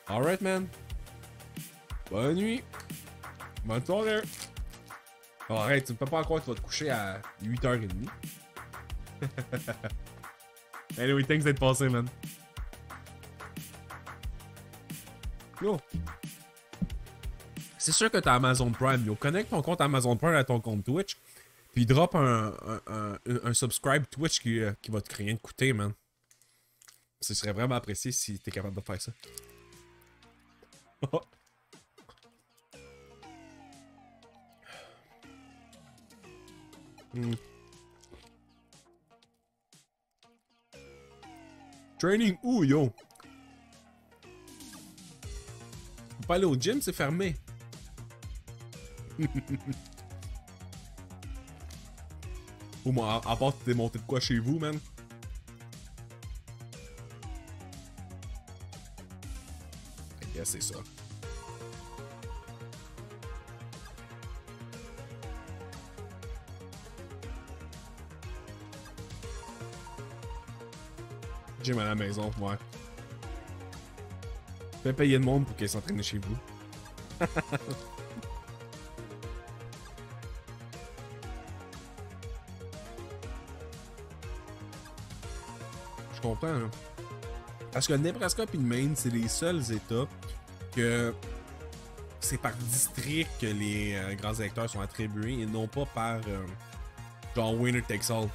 Alright, man. Bonne nuit. Bonne soirée. Oh, arrête, tu ne peux pas croire que tu vas te coucher à 8h30. Anyway, thanks d'être passé, man. Yo. C'est sûr que t'as Amazon Prime, yo. Connecte ton compte Amazon Prime à ton compte Twitch. Puis drop un subscribe Twitch qui va te rien te coûter, man. Ce serait vraiment apprécié si t'es capable de faire ça. Training où, yo? Faut pas aller au gym, c'est fermé. Ou moi, à part t'es monté de quoi chez vous, man? I guess c'est ça. Gym à la maison, ouais. Fais payer le monde pour qu'ils s'entraînent chez vous. Je comprends, hein. Parce que le Nebraska et le Maine, c'est les seuls États que c'est par district que les grands électeurs sont attribués et non pas par genre winner takes all.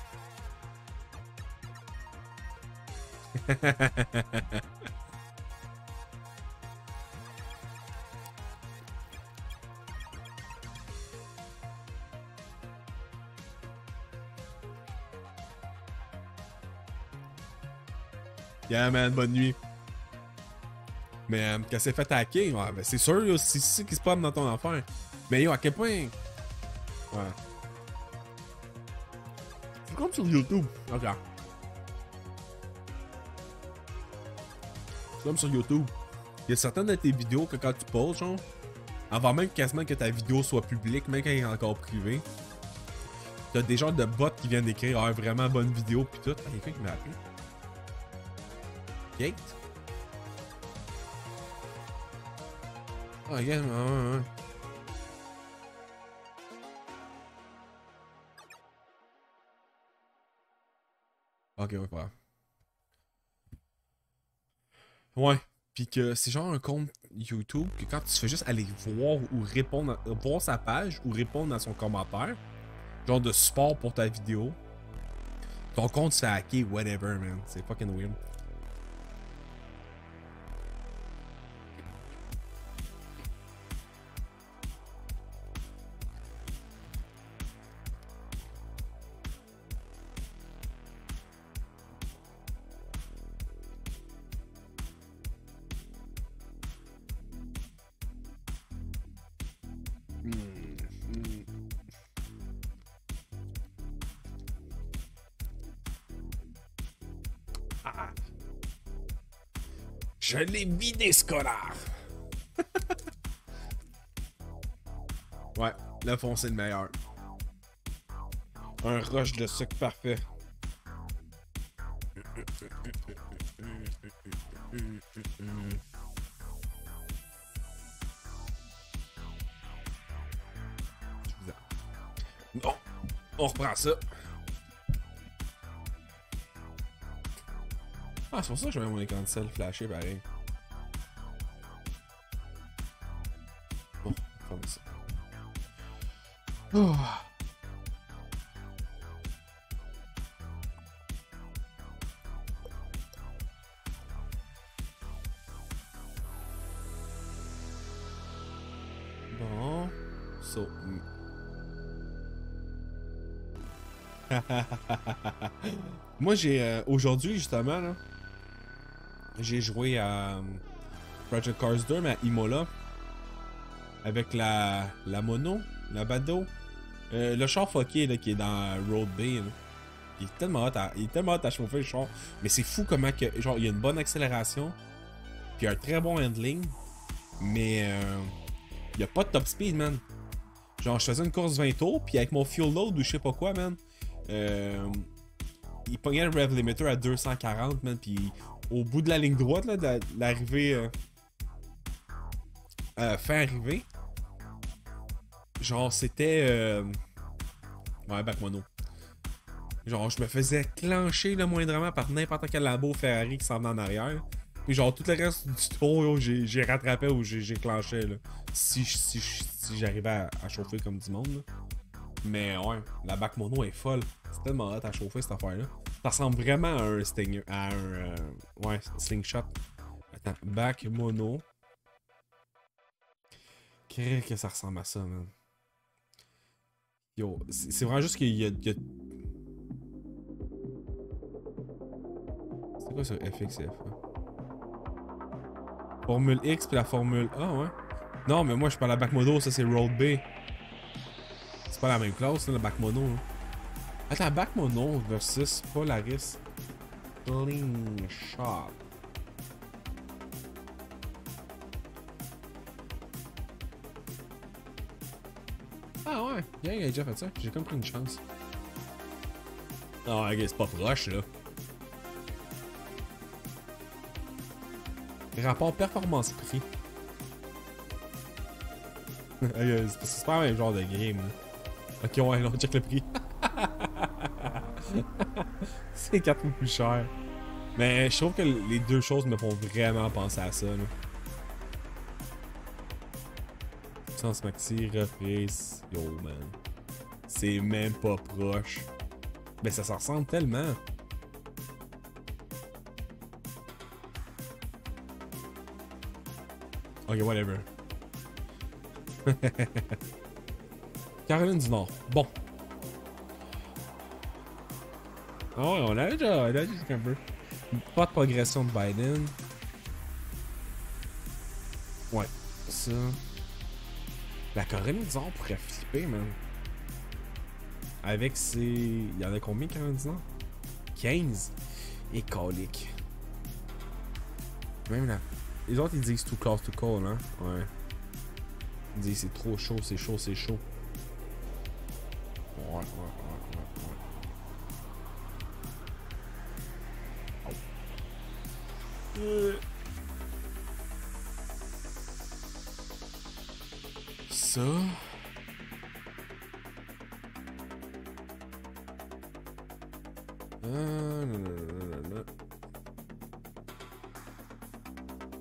Yeah man, bonne nuit. Mais qu'elle s'est fait hacker, ouais, ben c'est sûr, c'est ça qui se passe dans ton affaire. Mais yo, à quel point. Ouais. C'est comme sur YouTube. Ok. C'est comme sur YouTube. Il y a certaines de tes vidéos que quand tu poses, genre, avant même quasiment que ta vidéo soit publique, même quand elle est encore privée, t'as des genres de bots qui viennent d'écrire ah, vraiment bonne vidéo pis tout. Ah, il y a quelqu'un qui m'a appelé. Gate? Ah, yeah, ouais. Ok, ouais, pas grave. Ouais, pis que c'est genre un compte YouTube que quand tu fais juste aller voir ou répondre, voir sa page ou répondre à son commentaire, genre de support pour ta vidéo, ton compte se fait hacker, whatever, man. C'est fucking weird. Je l'ai vidé, ce connard! Ouais, le fond, c'est le meilleur. Un rush de sucre parfait. Bon, on reprend ça. Ah, c'est pour ça que j'avais mon écran de sel flashé pareil. Bon, comme ça. Oh. Bon. So. Moi, j'ai. Aujourd'hui, justement, là. J'ai joué à Project Cars 2, mais à Imola. Avec la mono, la Bado. Le char fucké là, qui est dans Road Bay. Là. Il est tellement hot à chauffer le char. Mais c'est fou comment que. Genre, il y a une bonne accélération. Puis un très bon handling. Mais il n'y a pas de top speed, man. Genre, je faisais une course 20 tours. Puis avec mon fuel load ou je sais pas quoi, man. Il pognait le rev limiter à 240, man. Puis au bout de la ligne droite, là, de l'arrivée. Fin arrivée. Genre, c'était. Ouais, back mono. Genre, je me faisais clencher le moindrement par n'importe quel labo Ferrari qui s'en venait en arrière. Puis, genre, tout le reste du tour, j'ai rattrapé ou j'ai clenché, là. Si j'arrivais à chauffer comme du monde, là. Mais ouais, la back mono est folle. C'est tellement hot à chauffer cette affaire-là. Ça ressemble vraiment à un Stinger. À un. Ouais, slingshot. Attends, back mono. Qu'est-ce que ça ressemble à ça, man? Yo, c'est vraiment juste qu'il y a... C'est quoi ça, FXF? Formule X puis la formule A, ouais. Non, mais moi je parle à back mono, ça c'est Road B. C'est pas la même classe, là, le back mono. Hein. Attends, back mono versus Polaris Slingshot. Ah ouais, bien, il a déjà fait ça. J'ai comme pris une chance. Ah, ok, c'est pas proche, là. Rapport performance-prix. C'est pas le même genre de game, là. Ok, ouais, là, on check le prix. C'est 4 fois plus cher. Mais je trouve que les deux choses me font vraiment penser à ça, là. Puissance maxi, reprise. Yo, man. C'est même pas proche. Mais ça s'en ressemble tellement. Ok, whatever. Caroline du Nord. Bon. Ah ouais, on a déjà un peu. Pas de progression de Biden. Ouais, ça. La Caroline du Nord pourrait flipper, man. Avec ses... Il y en a combien, Caroline du Nord? 15. Et colique. Même là. Les autres, ils disent too close to call, hein? Ouais. Ils disent c'est trop chaud, c'est chaud, c'est chaud. Ouais. Ça. Non.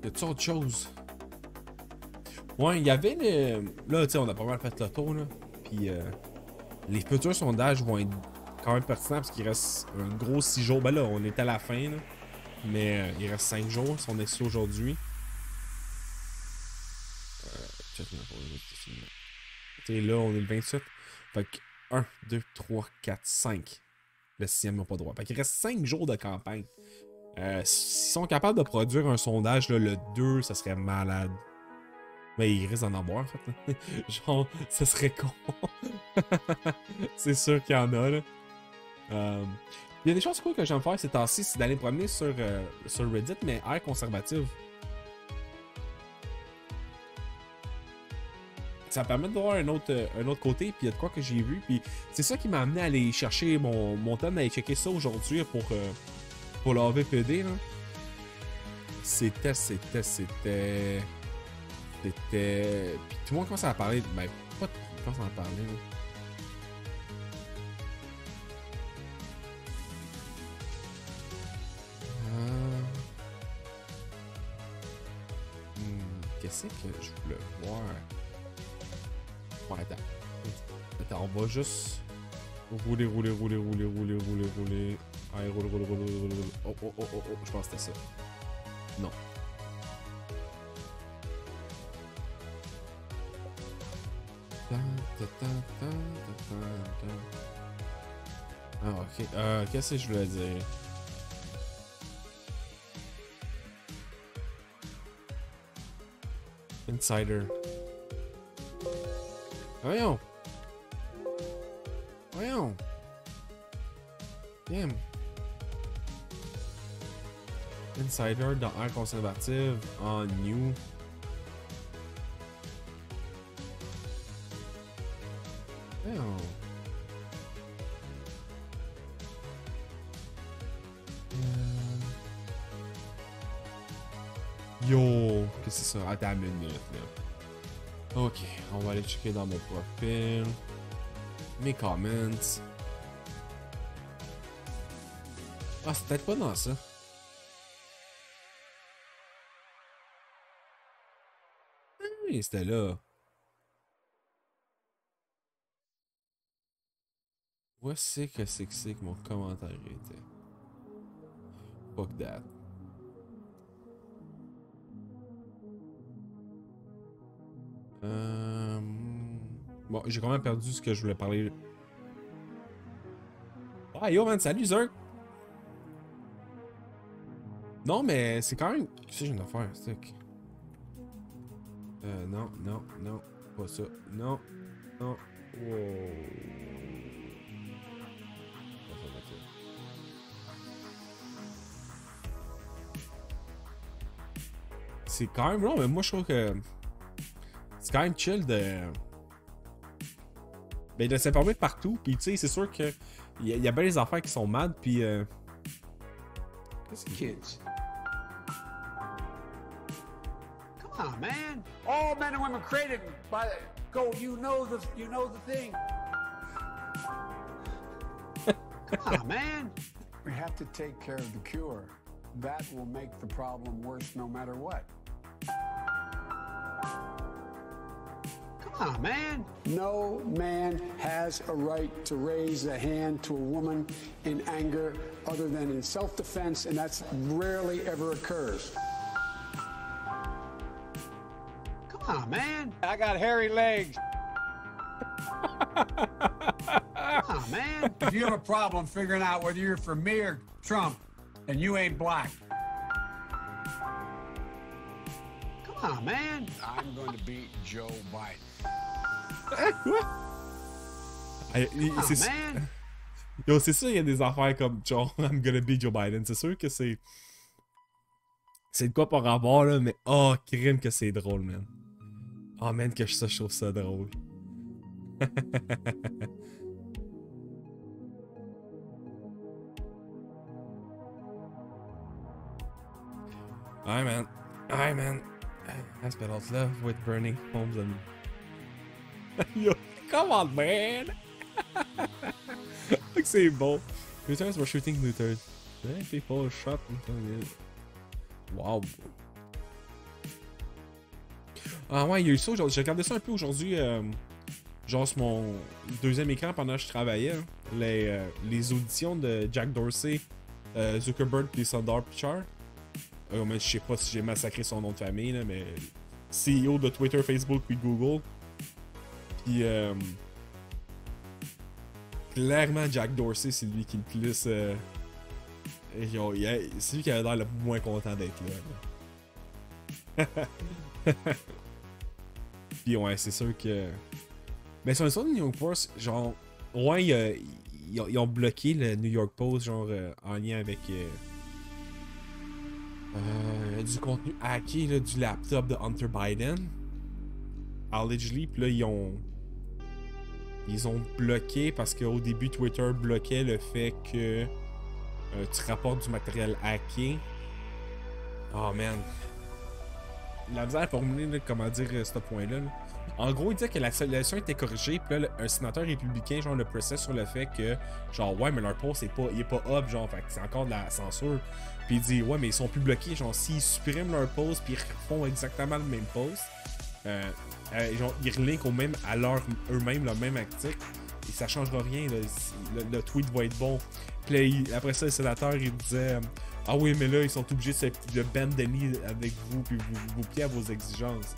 Y a-tu autre chose? Ouais, il y avait le... Là, tu sais, on a pas mal fait le tour, là. Puis, les futurs sondages vont être quand même pertinents parce qu'il reste un gros 6 jours. Ben là, on est à la fin, là. Mais il reste 5 jours si on est ici aujourd'hui. Tu sais, là, on est le 27. Fait que 1, 2, 3, 4, 5. Le 6e n'a pas droit. Fait qu'il reste 5 jours de campagne. S'ils sont capables de produire un sondage, là, le 2, ça serait malade. Mais il risque d'en avoir, en fait. Là. Genre, ça serait con. C'est sûr qu'il y en a, là. Il y a des choses cool que j'aime faire ces temps-ci, c'est d'aller me promener sur Reddit, mais air conservative. Ça me permet de voir un autre côté, puis il y a de quoi que j'ai vu, puis c'est ça qui m'a amené à aller chercher mon thème, d'aller checker ça aujourd'hui pour le AVPD, là. C'était... Puis tout le monde commence à parler, ben, pas tout le monde commence à en parler, là. Qu'est-ce que je voulais voir? Ouais, attends, on va juste rouler. Allez, roule. Oh, je pense que c'était ça. Non. Ah, ok. Qu'est-ce que je voulais dire? Insider. Voyons. Damn. Insider dans Air Conservative en New. Voyons. Yo, qu'est-ce que c'est ça? Attends une minute là. Ok, on va aller checker dans mon profil. Mes comments. Ah, c'est peut-être pas dans ça. Oui, c'était là. Où c'est que mon commentaire était? Fuck that. Bon, j'ai quand même perdu ce que je voulais parler. Ah yo man, salut Zerk! Non mais c'est quand même... Qu'est-ce que j'ai une affaire, c'est que... non, non, non, pas ça. Non, non, wow. C'est quand même long, mais moi je trouve que... C'est quand même chill de... Ben de s'informer de partout, puis tu sais, c'est sûr que... Il y a bien des affaires qui sont mad, puis... Qu'est-ce qu'il y a? Come on, man. All men and women created by the go. You know the thing. Come on, man. We have to take care of the cure. That will make the problem worse no matter what. Come on, man. No man has a right to raise a hand to a woman in anger other than in self-defense, and that's rarely ever occurs. Come on, man. I got hairy legs. Come on, man. If you have a problem figuring out whether you're for me or Trump, then you ain't black. Come on, man. I'm going to beat Joe Biden. C'est yo, c'est sûr, il y a des affaires comme genre I'm gonna beat Joe Biden. C'est sûr que c'est. C'est de quoi par rapport là, mais oh, crime que c'est drôle, man. Oh, man, que je trouve ça drôle. Alright, man. Alright, man. Hospital's love with burning homes and. Yo, come on, man! C'est bon. Looters were shooting looters. People shot. Wow. Ah ouais, il y a eu ça aujourd'hui. J'ai regardé ça un peu aujourd'hui. Genre sur mon deuxième écran pendant que je travaillais. Hein. Les auditions de Jack Dorsey, Zuckerberg et Sundar Pichai. Je sais pas si j'ai massacré son nom de famille, là, mais CEO de Twitter, Facebook puis Google. Puis clairement Jack Dorsey, c'est lui qui le plus c'est lui qui a l'air le moins content d'être là. Puis ouais, c'est sûr que mais sur le site de New York Post, genre ouais, ils ont bloqué le New York Post genre en lien avec du contenu hacké là, du laptop de Hunter Biden. Allegedly, puis là ils ont bloqué parce qu'au début Twitter bloquait le fait que tu rapportes du matériel hacké. Oh man. La misère pour formuler comment dire ce point-là. Là. En gros, il disait que la solution était corrigée, puis là, un sénateur républicain genre le pressait sur le fait que genre ouais, mais leur post il est pas up, genre, fait que c'est encore de la censure. Puis il dit ouais, mais ils sont plus bloqués, genre s'ils suppriment leur post puis ils refont exactement le même post. Genre, ils relinkent à eux-mêmes le même article et ça changera rien, là, le tweet va être bon. Puis là, après ça, le sénateur il disait ah oui, mais là ils sont obligés de bend the knee avec vous puis vous plier à vos exigences.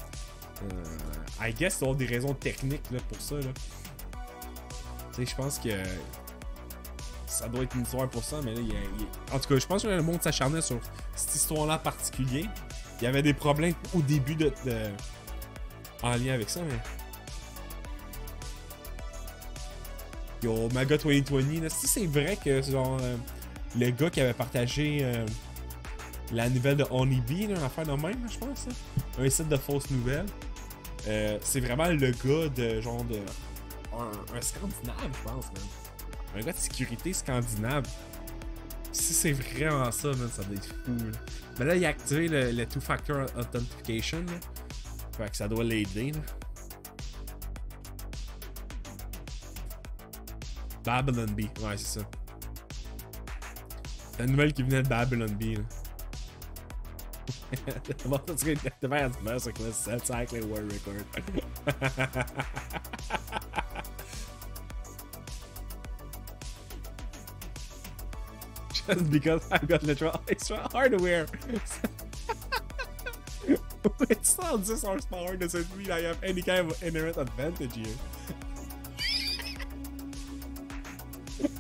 I guess ils ont des raisons techniques là, pour ça. Tu sais, je pense que ça doit être une histoire pour ça, mais là, en tout cas, je pense que le monde s'acharnait sur cette histoire-là en particulier. Il y avait des problèmes au début en lien avec ça, mais. Yo, Maga 2020, là, si c'est vrai que genre le gars qui avait partagé la nouvelle de Honeybee, une affaire de même, je pense, là, un site de fausses nouvelles, c'est vraiment le gars de genre de. Un Scandinave, je pense, man. Un gars de sécurité scandinave. Si c'est vraiment ça, man, ça doit être fou. Là. Mais là, il a activé le Two-Factor Authentication. Là. Fait que ça doit l'aider. Babylon Bee. Ouais, c'est ça. La nouvelle qui venait de Babylon Bee. Bon, ça serait exactement ça que c'est exactly World Record. Just because I've got literal extra hardware. It's not 10 horsepower doesn't mean I have any kind of inherent advantage here.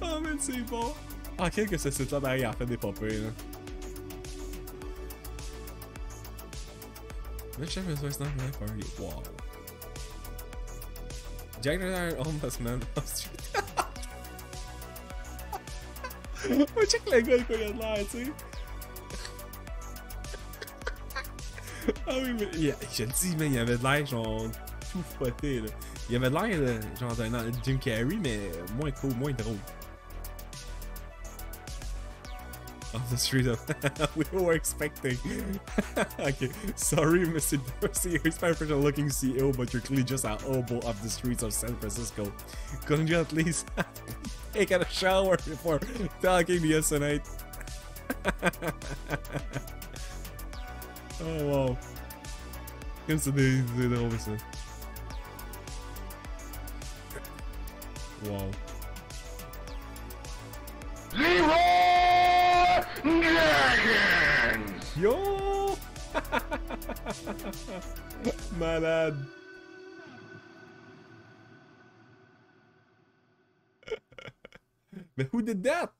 Oh man, c'est bon. Ah, quel que ce site-là derrière, il a fait des popées là. Next time is not my party. Wow. Jack and I are almost man off street. Oh, check le gars, quoi, il a de l'air, tu sais. Ah oui, mais je le dis, man, il avait de l'air genre tout spoté, là. Il avait de l'air genre d'un Jim Carrey, mais moins cool, moins drôle. Off the street of we were expecting. Okay, sorry, Mr. Dorsey, you're special looking CEO, but you're clearly just a hobo off the streets of San Francisco. Couldn't you at least take a shower before talking to us tonight? Oh wow. Comme c'est drôle ça. Wow. Dragons! Yo! Malade. Mais who did that?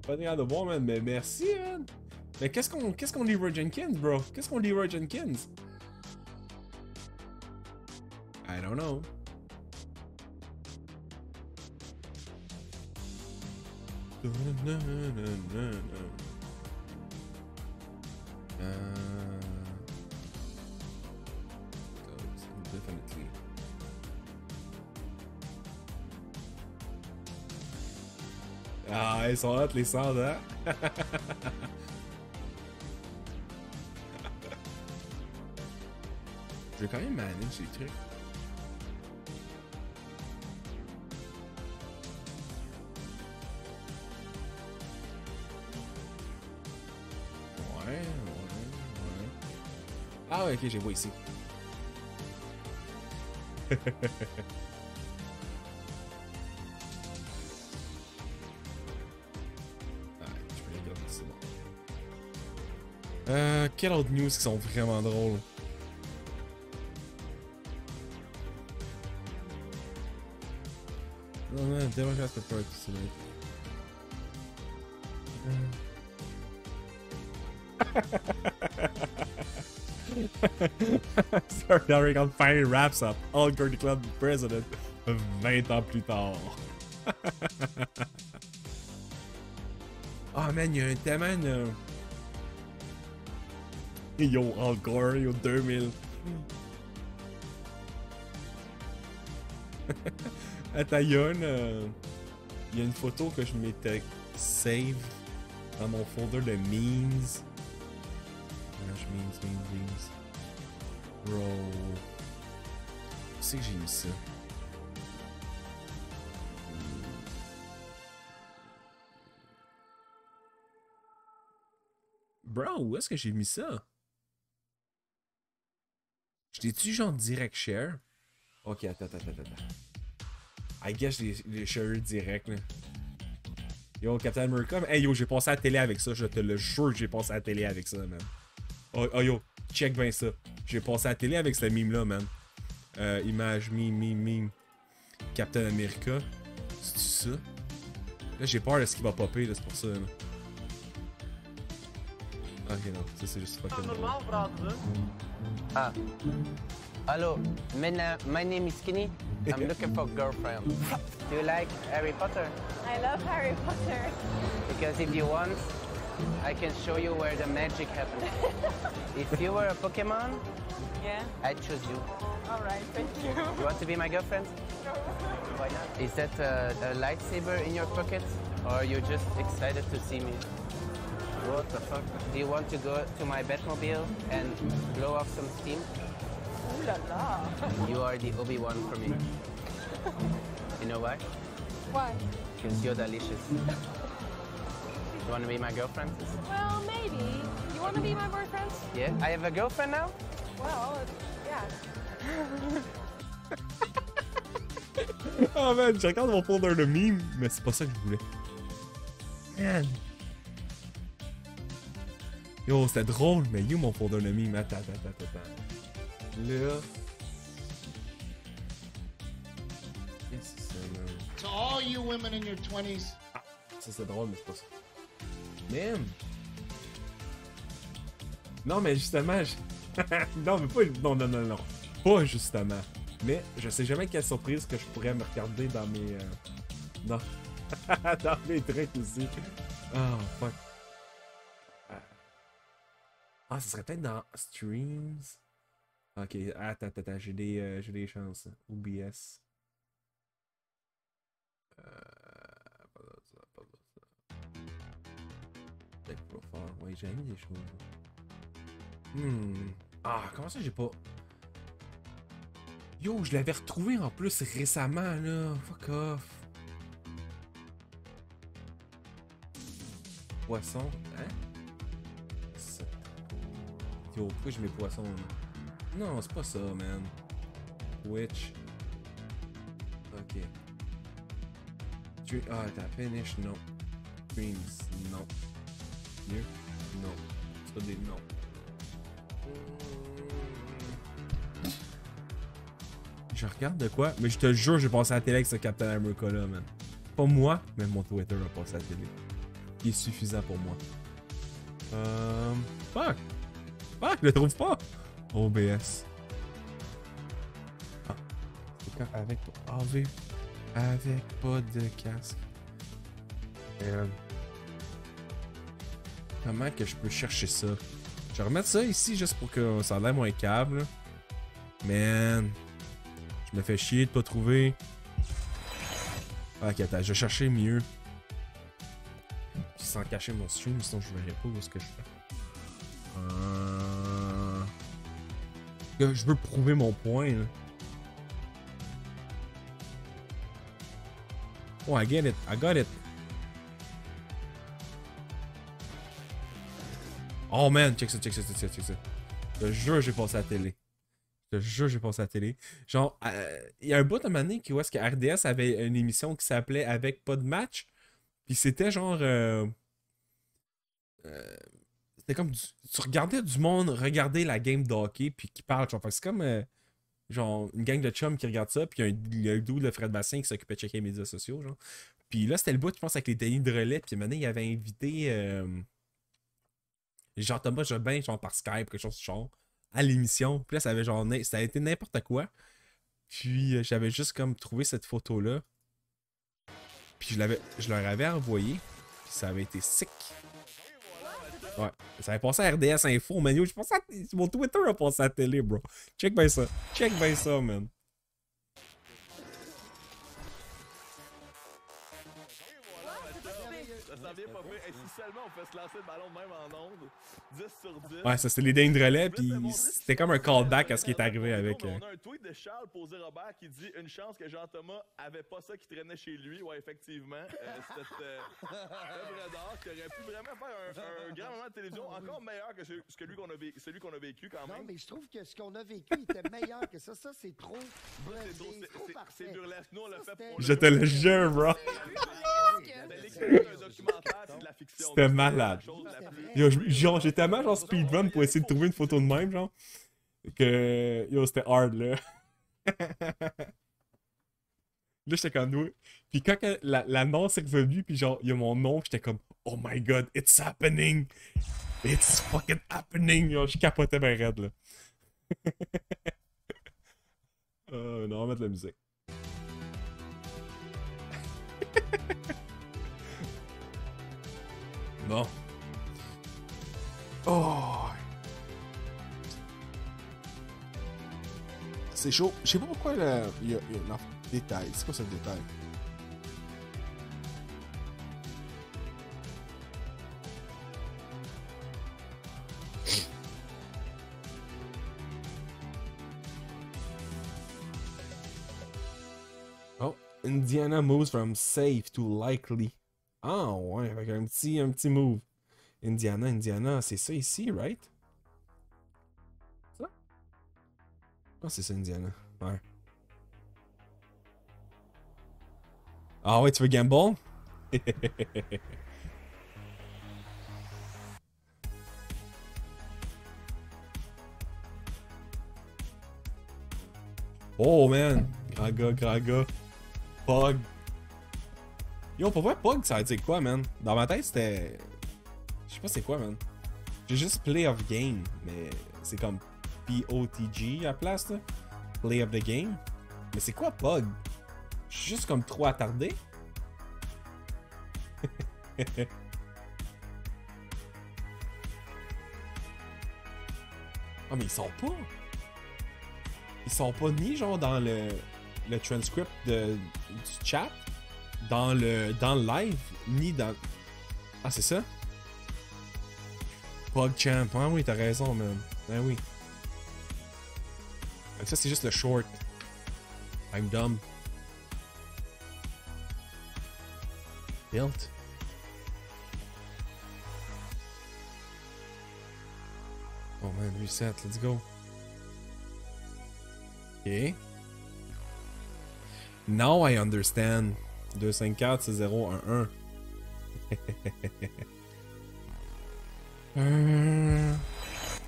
Pas de bon, man, mais merci, man. Mais qu'est-ce qu'on Leroy Jenkins, bro? Qu'est-ce qu'on Leroy Jenkins? I don't know. Definitely. Ah, ils sont hot les sounds, hein? Je vais quand même manager ces trucs. Ouais. Ah ouais, ok, j'ai vu ici. Quelle autre news qui sont vraiment drôles? Non, non, Democrats prefer to select. Sir Derek on finally wraps up All Girl Club President 20 ans plus tard. Oh man, il y a un tellement de... Yo, Al Gore, yo, 2000. Attends, il y a une photo que je m'étais save dans mon folder de memes. Memes. Bro. Où c'est que j'ai mis ça? Bro, où est-ce que j'ai mis ça? Je l'ai-tu genre direct share? Ok, attends. I guess les share direct là. Yo, Captain America, hey yo, j'ai passé à la télé avec ça, je te le jure que j'ai passé à la télé avec ça, man. Oh yo, check bien ça. J'ai passé à la télé avec ce meme là, man. Image, meme. Captain America. C'est-tu ça? Là, j'ai peur de ce qui va popper, là, c'est pour ça, là. Ok, non, ça c'est juste fucking normal, Ah. Hello, my name is Skinny. I'm looking for a girlfriend. Do you like Harry Potter? I love Harry Potter. Because if you want, I can show you where the magic happens. If you were a Pokemon, yeah, I'd choose you. All right, thank you. You want to be my girlfriend? Sure. Why not? Is that a lightsaber in your pocket? Or are you just excited to see me? What the fuck? Do you want to go to my Batmobile and blow off some steam? Ooh la la. You are the Obi-Wan for me. You know why? Why? Because you're delicious. You want to be my girlfriend? Well, maybe. You want to be my boyfriend? Yeah. I have a girlfriend now? Well, yeah. Oh man, je regarde mon folder de meme, mais c'est pas ça que je voulais. Man. Yo, c'était drôle, mais yo, mon folder de meme. Attends. Là. Qu'est-ce que c'est, man? To all you women in your 20s. Ah, ça c'est drôle, mais c'est pas ça. Man. Non, mais justement, non, mais pas. Non. Pas justement. Mais je sais jamais quelle surprise que je pourrais me regarder dans mes. Non. Dans mes trucs aussi. Oh, fuck. Ah, ça serait peut-être dans Streams. Ok, attends, j'ai des chances. OBS. Pas ça. Peut-être pas fort. Ouais, j'ai mis des choses. Ah, comment ça j'ai pas. Yo, je l'avais retrouvé en plus récemment, là. Fuck off. Poisson, hein? Yo, pourquoi je mets poisson, là? Non, c'est pas ça, man. Twitch. Ok. Ah, attends, finish, non. Streams, non. Mieux? Non. C'est pas des non. Je regarde de quoi? Mais je te jure, j'ai passé à la télé avec ce Captain America là, man. Pas moi, mais mon Twitter a passé à la télé. Il est suffisant pour moi. Fuck! Fuck, je le trouve pas! OBS. Ah. C'est quand avec AV. Avec pas de casque. Comment que je peux chercher ça? Je vais remettre ça ici juste pour que ça ait l'air moins câble. Man. Je me fais chier de pas trouver. Ok, attends, je vais chercher mieux. Sans cacher mon stream, sinon je verrai pas où est-ce que je fais. Je veux prouver mon point, là. Oh, I get it. I got it. Oh man, check ça. Je te jure, j'ai passé à la télé. Genre, il y a un bout de année où est-ce que RDS avait une émission qui s'appelait Avec pas de match. Puis c'était genre. C'était comme. Tu regardais du monde regarder la game de hockey puis qui parle. Genre, c'est comme. Genre, une gang de chums qui regarde ça. Puis il y a un dude de Fred Bastien qui s'occupait de checker les médias sociaux. Genre. Puis là, c'était le bout, je pense, avec les Denis de relais. Puis maintenant, il avait invité. Genre Thomas Jobin, genre par Skype, quelque chose du genre, à l'émission. Puis là, ça avait genre. Ça a été n'importe quoi. Puis j'avais juste comme trouvé cette photo-là. Puis je leur avais envoyé. Puis ça avait été sick. Ouais. Ça avait passé à RDS Info, man. Yo, je pense que mon Twitter a passé à la télé, bro. Check bien ça, man. Ça vient pas pire. Et si seulement on fait se lancer le ballon même en onde, 10 sur 10. Ouais, ça c'était les dingues de relais, puis c'était comme un callback à ce qui est arrivé avec. On a un tweet de Charles posé Robert qui dit une chance que Jean-Thomas avait pas ça qui traînait chez lui. Ouais, effectivement. C'était œuvre d'art qui aurait pu vraiment faire un grand moment de télévision encore meilleur que celui qu'on a vécu quand même. Non, mais je trouve que ce qu'on a vécu était meilleur que ça. Ça, c'est trop brandé, c'est trop parfait. C'est burlesque. Nous, on l'a fait pour... Je te le jure, bro. C'était l'expérience d'un documentaire, c'est de la fiction. C'était malade. Yo, genre, j'ai tellement genre speedrun pour essayer de trouver une photo de même, genre, que yo, c'était hard, là. Là, j'étais comme nous. Puis quand l'annonce est revenue, puis genre, il y a mon nom, j'étais comme, oh my god, it's happening! It's fucking happening! Yo, je capotais ben raide, là. Non, on va mettre la musique. Bon. Oh! C'est chaud. Je sais pas pourquoi il y a un détail. C'est quoi ce détail? Oh, Indiana moves from safe to likely. Ah ouais, avec un petit move. Indiana, c'est ça ici, right? Ça? Ah, c'est ça, Indiana. Ouais. Ah ouais, tu veux gamble? Oh man! Grand gars, grand gars. Pog. Yo, pour vrai, Pog, ça veut dire quoi, man? Dans ma tête, c'était. Je sais pas c'est quoi, man. J'ai juste Play of Game, mais c'est comme POTG à la place, là. Play of the Game. Mais c'est quoi Pog? Je suis juste comme trop attardé. Ah, mais ils sont pas. Ils sont pas ni genre dans le transcript du chat, dans le live, ni dans. Ah, c'est ça? PogChamp. Ah oui, t'as raison, man. Ah oui. Donc ça, c'est juste le short. I'm dumb. Built. Oh man, reset, let's go. Ok. Now I understand. 254, c'est 011.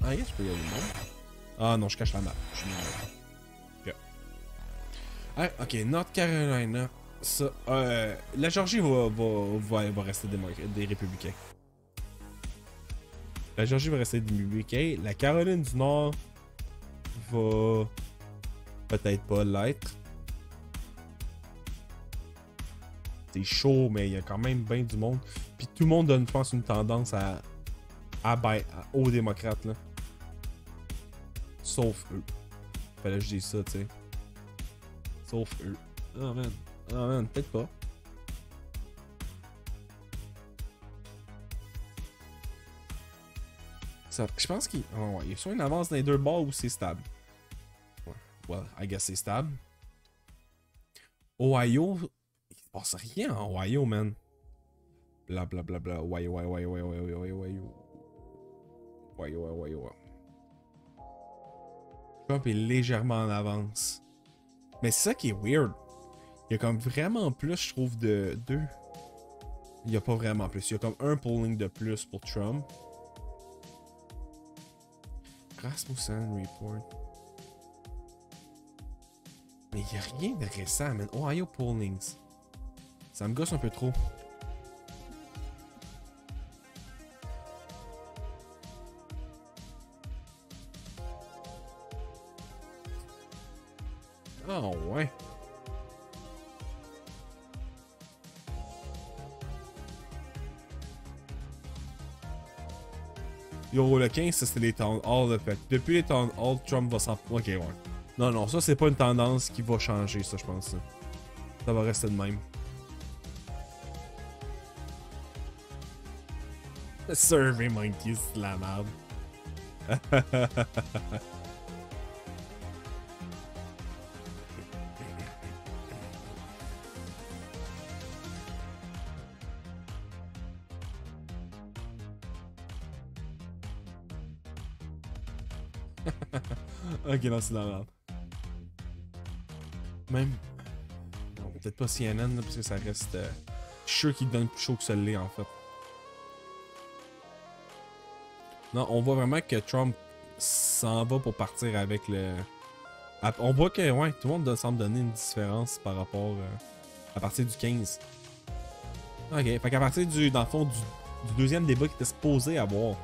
Ah, yes, je peux y aller, non? Ah non, je cache la map. Je suis nul. Ok. Ah, ok, North Carolina. Ça, la Georgie va rester des républicains. La Georgie va rester des républicains. La Caroline du Nord va peut-être pas l'être. C'est chaud, mais il y a quand même bien du monde. Puis tout le monde donne, je pense, une tendance aux démocrates, là. Sauf eux. Fallait que je dise ça, tu sais. Sauf eux. Oh man. Oh man, peut-être pas. Ça, je pense qu'il y a soit une avance dans les deux bords ou c'est stable. Ouais. Well, I guess c'est stable. Ohio, il se passe rien en Ohio, man. Bla bla bla bla. Ohio. Trump est légèrement en avance. Mais c'est ça qui est weird. Il y a comme vraiment plus, je trouve, de 2. Il n'y a pas vraiment plus. Il y a comme un polling de plus pour Trump. Rasmussen Report. Mais il n'y a rien de récent, man. Ohio Pollings. Ça me gosse un peu trop. Oh ouais. Yo, le 15, ça c'était les Town Hall. Fait. Depuis les Town Hall, Trump va s'en. Ok, ouais. Non, non, ça c'est pas une tendance qui va changer, ça, je pense. Ça va rester de même. Survey Monkey, c'est de la merde. Ok, non, c'est de la merde. Même. Non, peut-être pas CNN, là, parce que ça reste. Je suis sûr qu'il donne plus chaud que ça l'est, en fait. Non, on voit vraiment que Trump s'en va pour partir avec le. On voit que, ouais, tout le monde semble donner une différence par rapport à partir du 15. Ok, fait qu'à partir dans le fond, du deuxième débat qui était supposé avoir.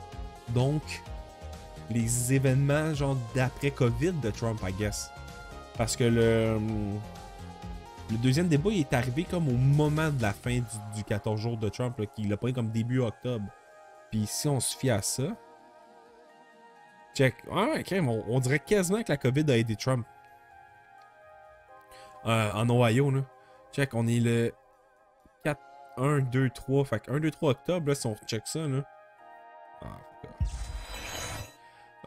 Donc, les événements, genre, d'après-Covid de Trump, I guess. Parce que le deuxième débat, il est arrivé comme au moment de la fin du 14 jours de Trump, là, qu'il l'a pris comme début octobre. Puis si on se fie à ça. Check. Ouais, ok, on dirait quasiment que la COVID a aidé Trump. En Ohio, là. Check, on est le 4, 1, 2, 3. Fait que 1, 2, 3 octobre, là, si on check ça, là. Ah,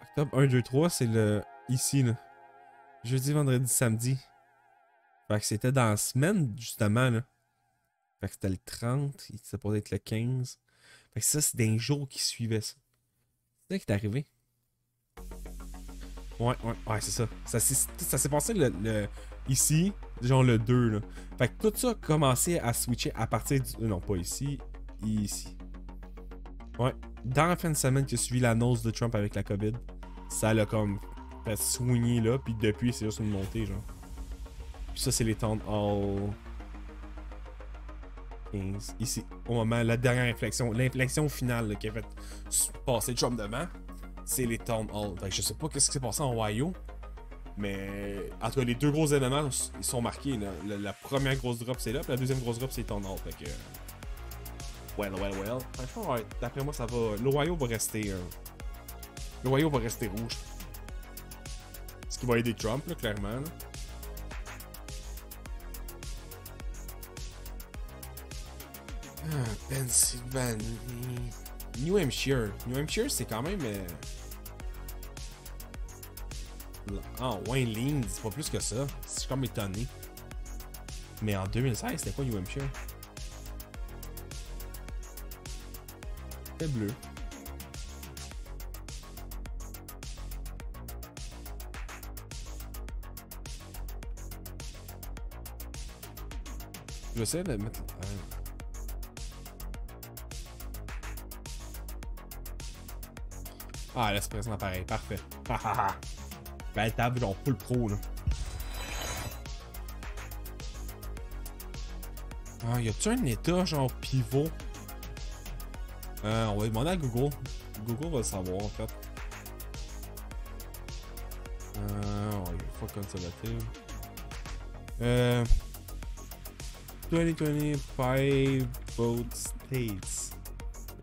octobre 1, 2, 3, c'est le. Ici, là. Jeudi, vendredi, samedi. Fait que c'était dans la semaine, justement, là. Fait que c'était le 30, il s'est supposé être le 15. Fait que ça, c'est des jours qui suivaient ça. C'est ça qui est arrivé. Ouais, c'est ça. Ça s'est passé ici, genre le 2, là. Fait que tout ça a commencé à switcher à partir du. Non, pas ici, ici. Ouais. Dans la fin de semaine qui a suivi l'annonce de Trump avec la COVID, ça l'a comme fait swinger là, puis depuis, c'est juste une montée, genre. Puis ça, c'est les Town Hall. 15. Ici, au moment, la dernière inflexion, l'inflexion finale là, qui a fait passer Trump devant, c'est les Town Hall. Fait que je sais pas qu'est-ce qui s'est passé en Ohio, mais en tout cas, les deux gros événements, ils sont marqués. Là. La première grosse drop, c'est là, puis la deuxième grosse drop, c'est Town Hall. Fait que... well. Franchement, ouais, d'après moi, ça va... L'Ohio va rester... L'Ohio va rester rouge. Ce qui va aider Trump, là, clairement. Là. Pennsylvanie. New Hampshire. New Hampshire, c'est quand même... Ah, Wayne Lean, c'est pas plus que ça. Je suis comme étonné. Mais en 2016, c'était quoi New Hampshire? C'était bleu. J'essaie de mettre... Ah, là, c'est présent pareil. Parfait. Belle table, genre full pro, là. Ah, y a-tu un état, genre pivot? On va demander à Google. Google va le savoir, en fait. Ouais, fuck conservative. 2025 vote states.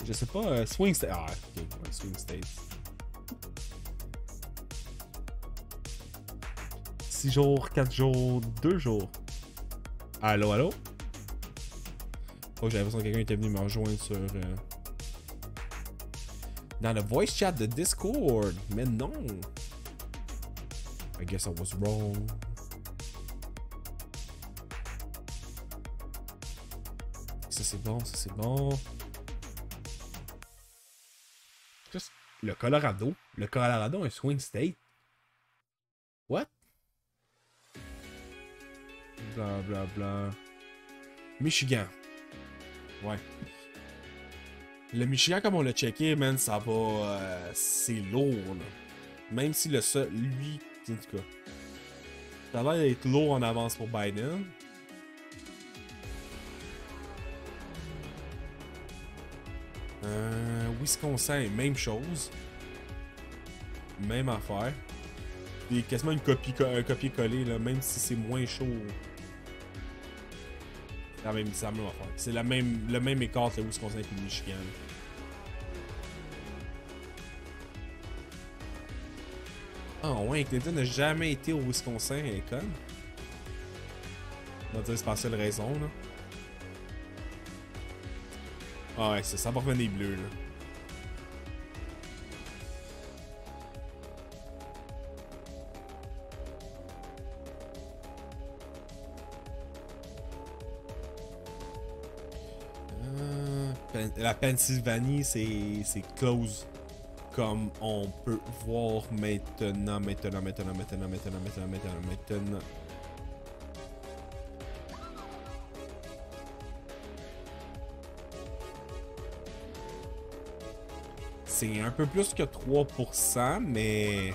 Je sais pas, swing states. Ah, ok, ouais, swing states. 6 jours, 4 jours, 2 jours. Allô, allô? Oh, j'avais l'impression que quelqu'un était venu me rejoindre sur... dans le voice chat de Discord. Mais non! I guess I was wrong. Ça c'est bon, ça c'est bon. Juste le Colorado. Le Colorado, un swing state. What? Bla bla bla. Michigan. Ouais. Le Michigan, comme on l'a checké, man, ça va... c'est lourd, là. Même si le seul... Lui, en tout cas... Ça va être lourd en avance pour Biden. Wisconsin, même chose. Même affaire. C'est quasiment un copier-coller, là, même si c'est moins chaud. C'est la même affaire. C'est le même écart que le Wisconsin et le Michigan. Ah ouais, Clinton n'a jamais été au Wisconsin à l'école. On va dire que c'est pas la seule raison, là. Ah ouais, ça va revenir bleu, là. La Pennsylvanie, c'est close. Comme on peut voir maintenant. C'est un peu plus que 3%, mais...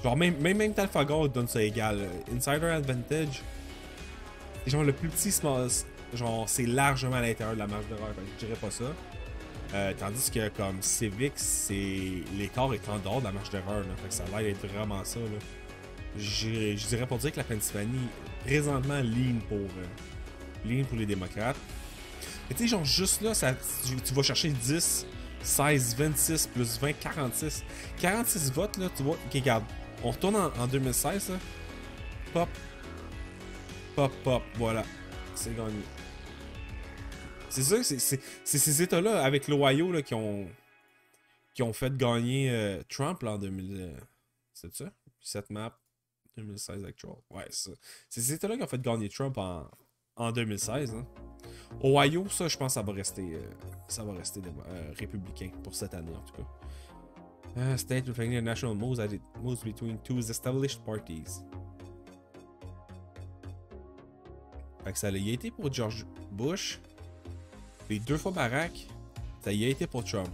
Genre, même Talfagar donne ça égal. Insider Advantage, genre le plus petit small... Genre, c'est largement à l'intérieur de la marge d'erreur. Je dirais pas ça. Tandis que, comme Civic, c'est... L'écart est en dehors de la marge d'erreur. Fait que ça a l'air d'être vraiment ça, là. Je dirais pour dire que la Pennsylvanie, présentement, lean pour les démocrates. Mais tu sais, genre, juste là, ça, tu vas chercher 10... 16, 26, plus 20, 46. 46 votes, là, tu vois. Ok, regarde. On retourne en 2016, là. Pop. Pop, pop. Voilà. C'est gagné. C'est ça, c'est ces États-là, avec l'Ohio, là, qui ont fait gagner Trump, là, en 2000. C'est ça? Cette map 2016 actual. Ouais, c'est ça. C'est ces États-là qui ont fait gagner Trump en 2016, hein. Ohio, ça, je pense que ça va rester républicain pour cette année, en tout cas. State reflecting the national moves between two established parties. Fait que ça y a été pour George Bush. Les 2 fois Barack, ça y a été pour Trump.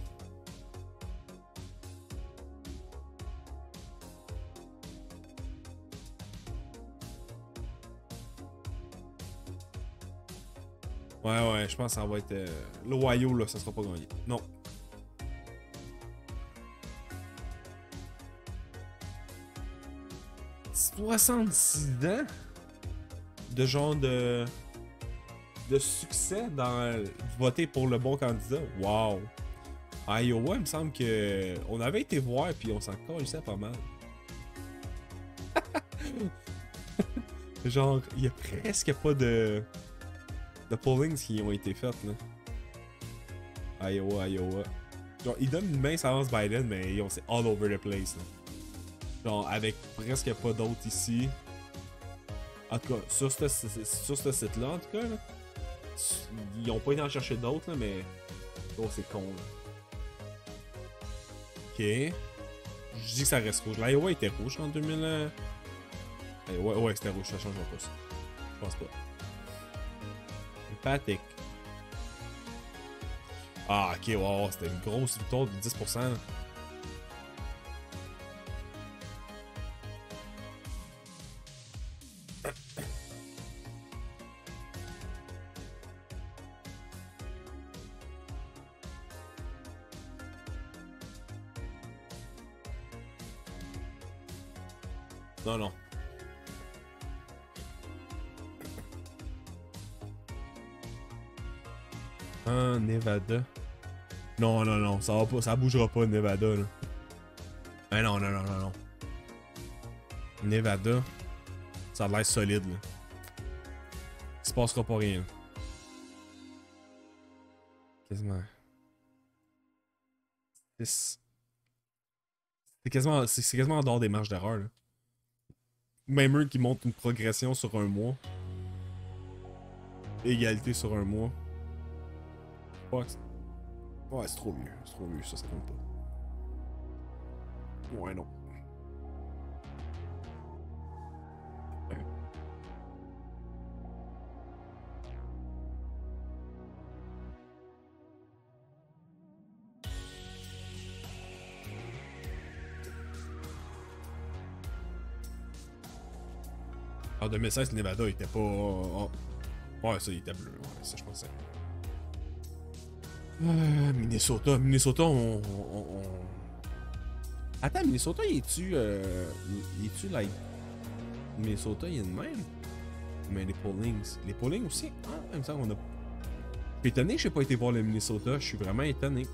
Ouais, je pense que ça va être... L'Ohio, là, ça sera pas gagné. Non. « 66 ans de genre de succès dans voter pour le bon candidat. Wow! À Iowa, il me semble que on avait été voir puis on s'en calissait pas mal. Genre, il y a presque pas de pollings qui ont été faites là. Iowa. Genre, ils donnent une mince avance Biden, mais c'est all over the place là. Genre, avec presque pas d'autres ici. En tout cas, sur ce site-là, en tout cas, là, ils ont pas été en chercher d'autres, là, mais... Oh, c'est con, là. Ok. Je dis que ça reste rouge. L'Iowa était rouge en 2000... Ouais, c'était rouge, ça changera pas ça. Je pense pas. Empathic. Ah, ok, wow, c'était une grosse victoire de 10%. Là. Non. Ah, Nevada. Non, ça va pas, ça bougera pas, Nevada, là. Ah non. Nevada, ça a l'air solide, là. Il se passera pas rien. Quasiment. C'est quasiment en dehors des marges d'erreur, là. Même eux qui montrent une progression sur un mois. Égalité sur un mois. Ouais, c'est trop vieux. Ça compte pas. Ouais, non. En 2016, le Nevada était pas... Ouais, ça, il était bleu. Ouais, ça, je pensais. Minnesota, on... Attends, Minnesota, il est-tu, like... Minnesota, il est de même? Mais les pollings aussi? Ah, il me semble qu'on a... Je suis étonné que j'ai pas été voir le Minnesota, je suis vraiment étonné.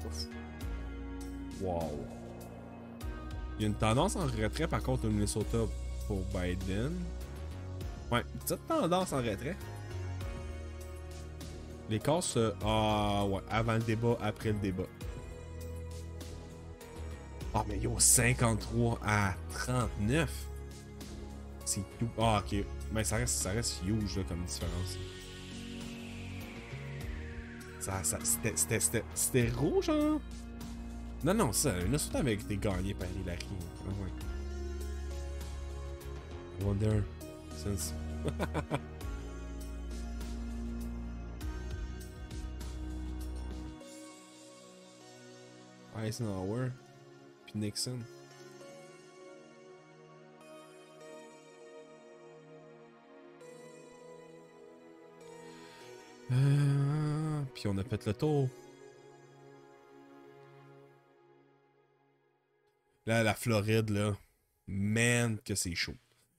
Ouf. Wow. Il y a une tendance en retrait par contre au Minnesota pour Biden. Ouais, petite tendance en retrait. L'écart se... Ah ouais, avant le débat, après le débat. Ah mais yo, 53 à 39. C'est tout. Ah ok. Mais ça reste huge là, comme différence. C'était rouge hein? Non, ça, Minnesota avait été gagné par Hillary. Ah ouais. Wonder. Since. Eisenhower. Puis Nixon. Puis on a fait le tour. Là, la Floride, là. Man, que c'est chaud.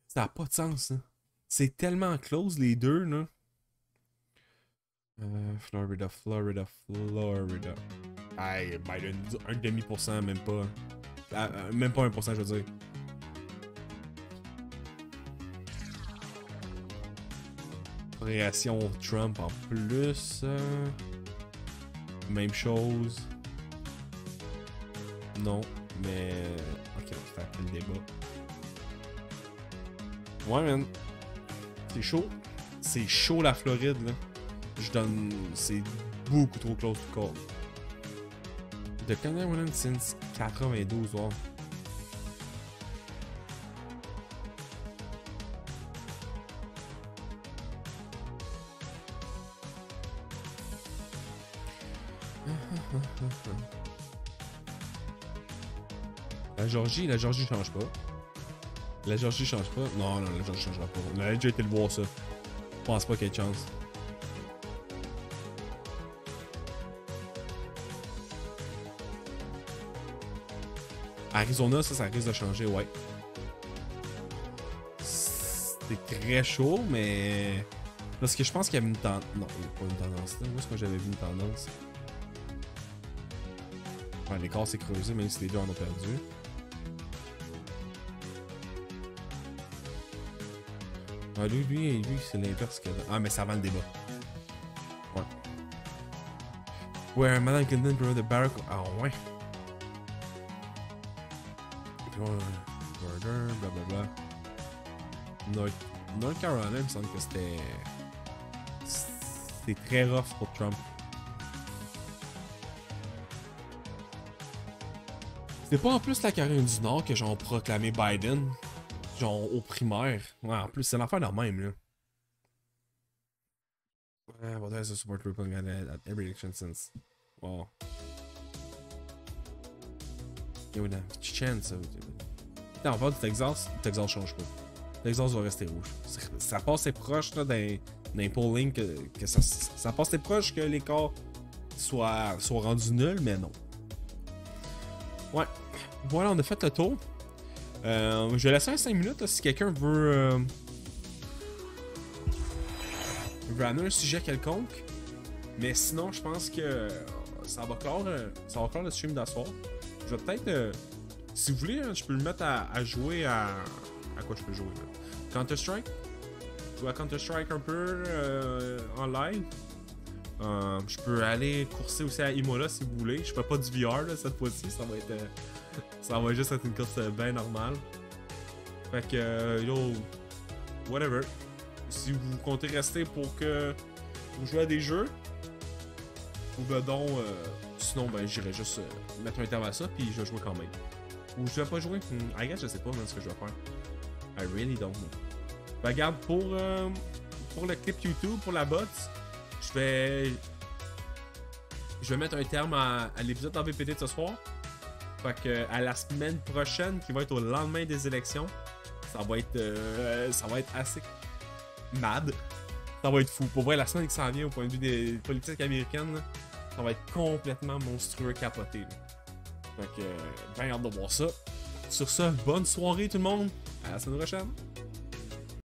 Ça n'a pas de sens, hein. C'est tellement close, les deux, là. Florida. Aïe, Biden, 1,5%, même pas. Même pas 1%, je veux dire. Réaction Trump en plus. Même chose. Non, mais... Ok, on va faire le débat. Ouais, man. C'est chaud. C'est chaud, la Floride, là. Je donne... C'est beaucoup trop close to call. The Canadian Women since 92, wow. La Georgie change pas. La Georgie change pas? Non, non, la Georgie changera pas. On a déjà été le voir ça. Je pense pas qu'il y ait de chance. Arizona, ça risque de changer, ouais. C'est très chaud, mais... Parce que je pense qu'il y avait une tendance... Non, il n'y a pas une tendance là. Où est-ce que j'avais vu une tendance? Ouais, l'écart s'est creusé, même si les deux en ont perdu. Ah, lui c'est l'inverse que... Ah, mais ça avant le débat. Ouais. Where Madame Clinton grew the Barack... Ah, ouais. Border, blablabla. North Carolina, il me semble que c'était très rough pour Trump. C'est pas en plus la Caroline du Nord que genre proclamé Biden, genre aux primaires. Ouais, en plus c'est l'affaire de même là. Ouais, what has the support Republican at every election since? Wow. Yo, chance. Putain, on parle du Texas. Le Texas change pas. Le Texas va rester rouge. Ça passe proche là, d'un polling que ça passe proche que l'écart soit rendu nul, mais non. Ouais. Voilà, on a fait le tour. Je vais laisser un 5 minutes là, si quelqu'un veut amener un sujet quelconque. Mais sinon, je pense que ça va clore le stream d'asseoir. Je vais peut-être, si vous voulez, je peux le mettre à jouer à quoi je peux jouer là? Counter-Strike? Jouer à Counter-Strike un peu en live. Je peux aller courser aussi à Imola si vous voulez. Je fais pas du VR là, cette fois-ci, ça va juste être une course bien normale. Fait que yo, whatever. Si vous comptez rester pour que vous jouez à des jeux, ou ben donc, sinon ben j'irai juste mettre un terme à ça puis je vais jouer quand même. Ou je vais pas jouer, I guess je sais pas même ce que je vais faire. I really don't know. Ben regarde, pour le clip YouTube, pour la bot, je vais mettre un terme à l'épisode d'AVPD de ce soir. Fait que à la semaine prochaine, qui va être au lendemain des élections, ça va être assez mad. Ça va être fou. Pour vrai, la semaine qui s'en vient au point de vue des politiques américaines, là, ça va être complètement monstrueux, capoté. Là. Fait que, bien hâte de voir ça. Sur ça, bonne soirée tout le monde. À la semaine prochaine.